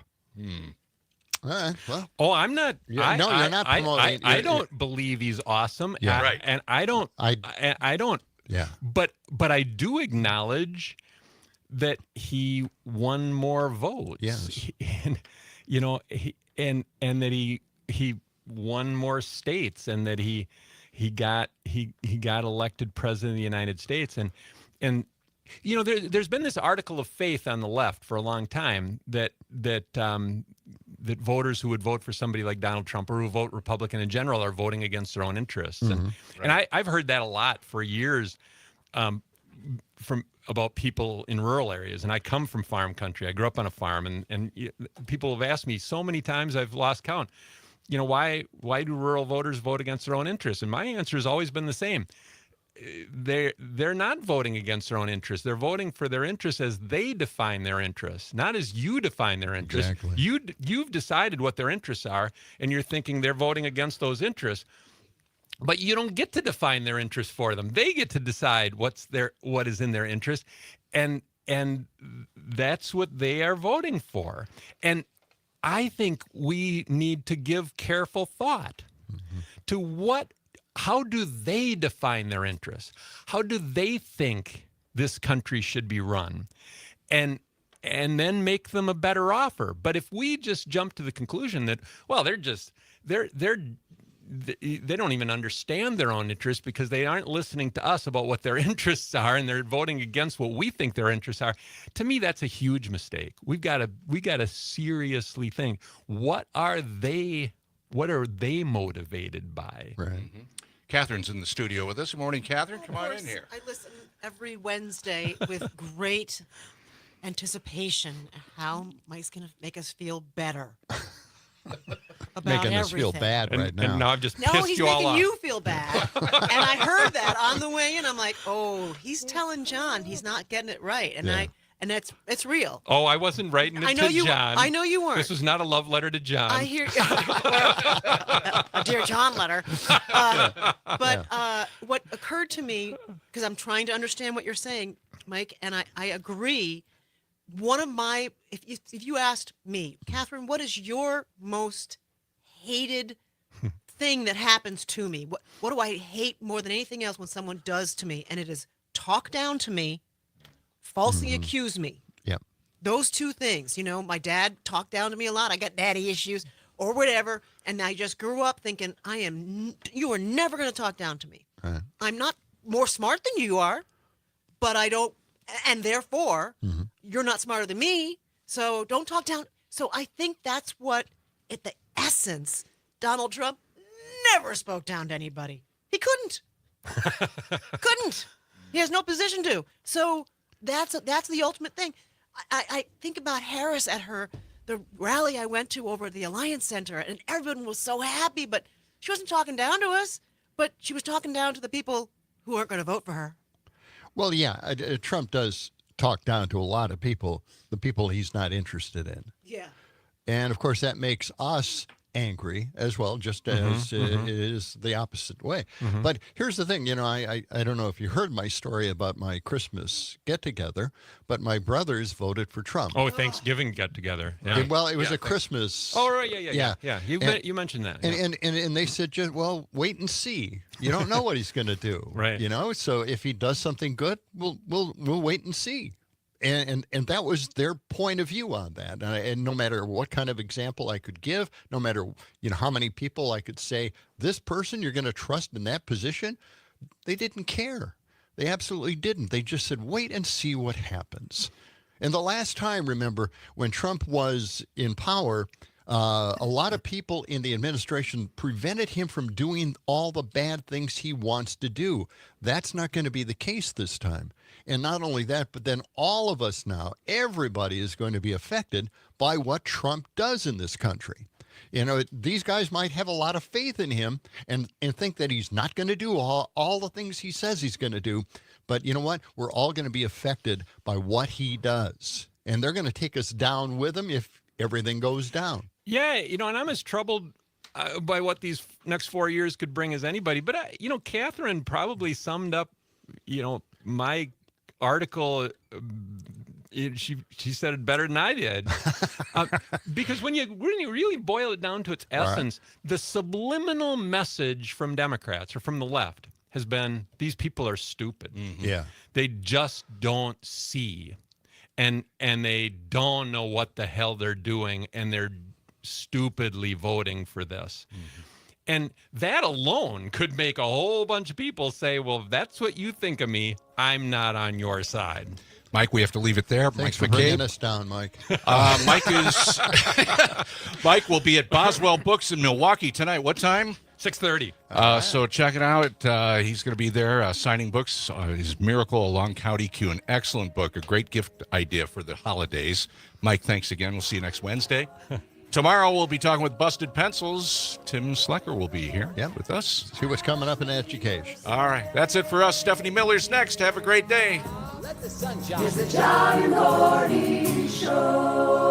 All right. Well. Oh, I'm not. You're not promoting. I don't believe he's awesome. Yeah. Right. And I don't. I don't. Yeah. But I do acknowledge that he won more votes. Yes. And and that he won more states, and that he got elected president of the United States, and there's been this article of faith on the left for a long time that voters who would vote for somebody like Donald Trump or who vote Republican in general are voting against their own interests, and I've heard that a lot for years from about people in rural areas, and I come from farm country. I grew up on a farm, and people have asked me so many times I've lost count. Why do rural voters vote against their own interests? And my answer has always been the same. They're not voting against their own interests. They're voting for their interests as they define their interests, not as you define their interests. Exactly. You've decided what their interests are, and you're thinking they're voting against those interests. But you don't get to define their interests for them. They get to decide what is in their interest, and that's what they are voting for. And I think we need to give careful thought to how do they define their interests? How do they think this country should be run? And then make them a better offer. But if we just jump to the conclusion that, well, they don't even understand their own interests because they aren't listening to us about what their interests are, and they're voting against what we think their interests are. To me, that's a huge mistake. We got to seriously think, what are they motivated by? Right. Mm-hmm. Catherine's in the studio with us. Good morning, Catherine. Come on in here. I listen every Wednesday with great anticipation how Mike's going to make us feel better. About making us feel everything. bad right now. And now I've just pissed No, he's you all making off. you feel bad. And I heard that on the way in. I'm like, oh, he's telling John he's not getting it right. And it's real. Oh, I wasn't writing it I know to you. John. I know you weren't. This was not a love letter to John. I hear a Dear John letter. But what occurred to me, because I'm trying to understand what you're saying, Mike, and I agree. One of my, if you asked me, Catherine, what is your most hated thing that happens to me? What do I hate more than anything else when someone does to me? And it is talk down to me, falsely accuse me. Yep. Those two things. My dad talked down to me a lot. I got daddy issues or whatever. And I just grew up thinking, you are never going to talk down to me. Right. I'm not more smart than you are, but I don't, and therefore, you're not smarter than me, so don't talk down. So I think that's what, at the essence, Donald Trump never spoke down to anybody. He couldn't. Couldn't. He has no position to. So that's the ultimate thing. I think about Harris at the rally I went to over at the Alliance Center, and everyone was so happy, but she wasn't talking down to us, but she was talking down to the people who aren't going to vote for her. Well, yeah, Trump does talk down to a lot of people, the people he's not interested in. Yeah. And, of course, that makes us angry as well, just as it is the opposite way. But here's the thing, I don't know if you heard my story about my Christmas get-together, but my brothers voted for Trump. Oh, Thanksgiving get-together. Yeah. Well, it was a Christmas. Oh, right, yeah. You mentioned that. And they said, well, wait and see. You don't know what he's going to do. Right. So if he does something good, we'll wait and see. And that was their point of view on that. And no matter what kind of example I could give, no matter how many people I could say, this person you're going to trust in that position, they didn't care. They absolutely didn't. They just said, wait and see what happens. And the last time, remember, when Trump was in power, a lot of people in the administration prevented him from doing all the bad things he wants to do. That's not going to be the case this time. And not only that, but then all of us now, everybody is going to be affected by what Trump does in this country. These guys might have a lot of faith in him and think that he's not going to do all the things he says he's going to do. But you know what? We're all going to be affected by what he does. And they're going to take us down with him if everything goes down. Yeah, and I'm as troubled by what these next 4 years could bring as anybody. But, Catherine probably summed up, my article. She said it better than I did. Because when you really boil it down to its essence, the subliminal message from Democrats or from the left has been, these people are stupid. Mm-hmm. Yeah. They just don't see. And they don't know what the hell they're doing, and they're stupidly voting for this. Mm-hmm. And that alone could make a whole bunch of people say, well, if that's what you think of me, I'm not on your side. Mike, we have to leave it there. Thanks Mike for McCabe. bringing us down, Mike. Mike will be at Boswell Books in Milwaukee tonight. What time? 6:30. So check it out. He's going to be there signing books. His Miracle Along County Q, an excellent book, a great gift idea for the holidays. Mike, thanks again. We'll see you next Wednesday. Tomorrow we'll be talking with Busted Pencils. Tim Slecker will be here with us. See what's coming up in education. All right. That's it for us. Stephanie Miller's next. Have a great day. Let the sun shine. It's the John and Gordy Show.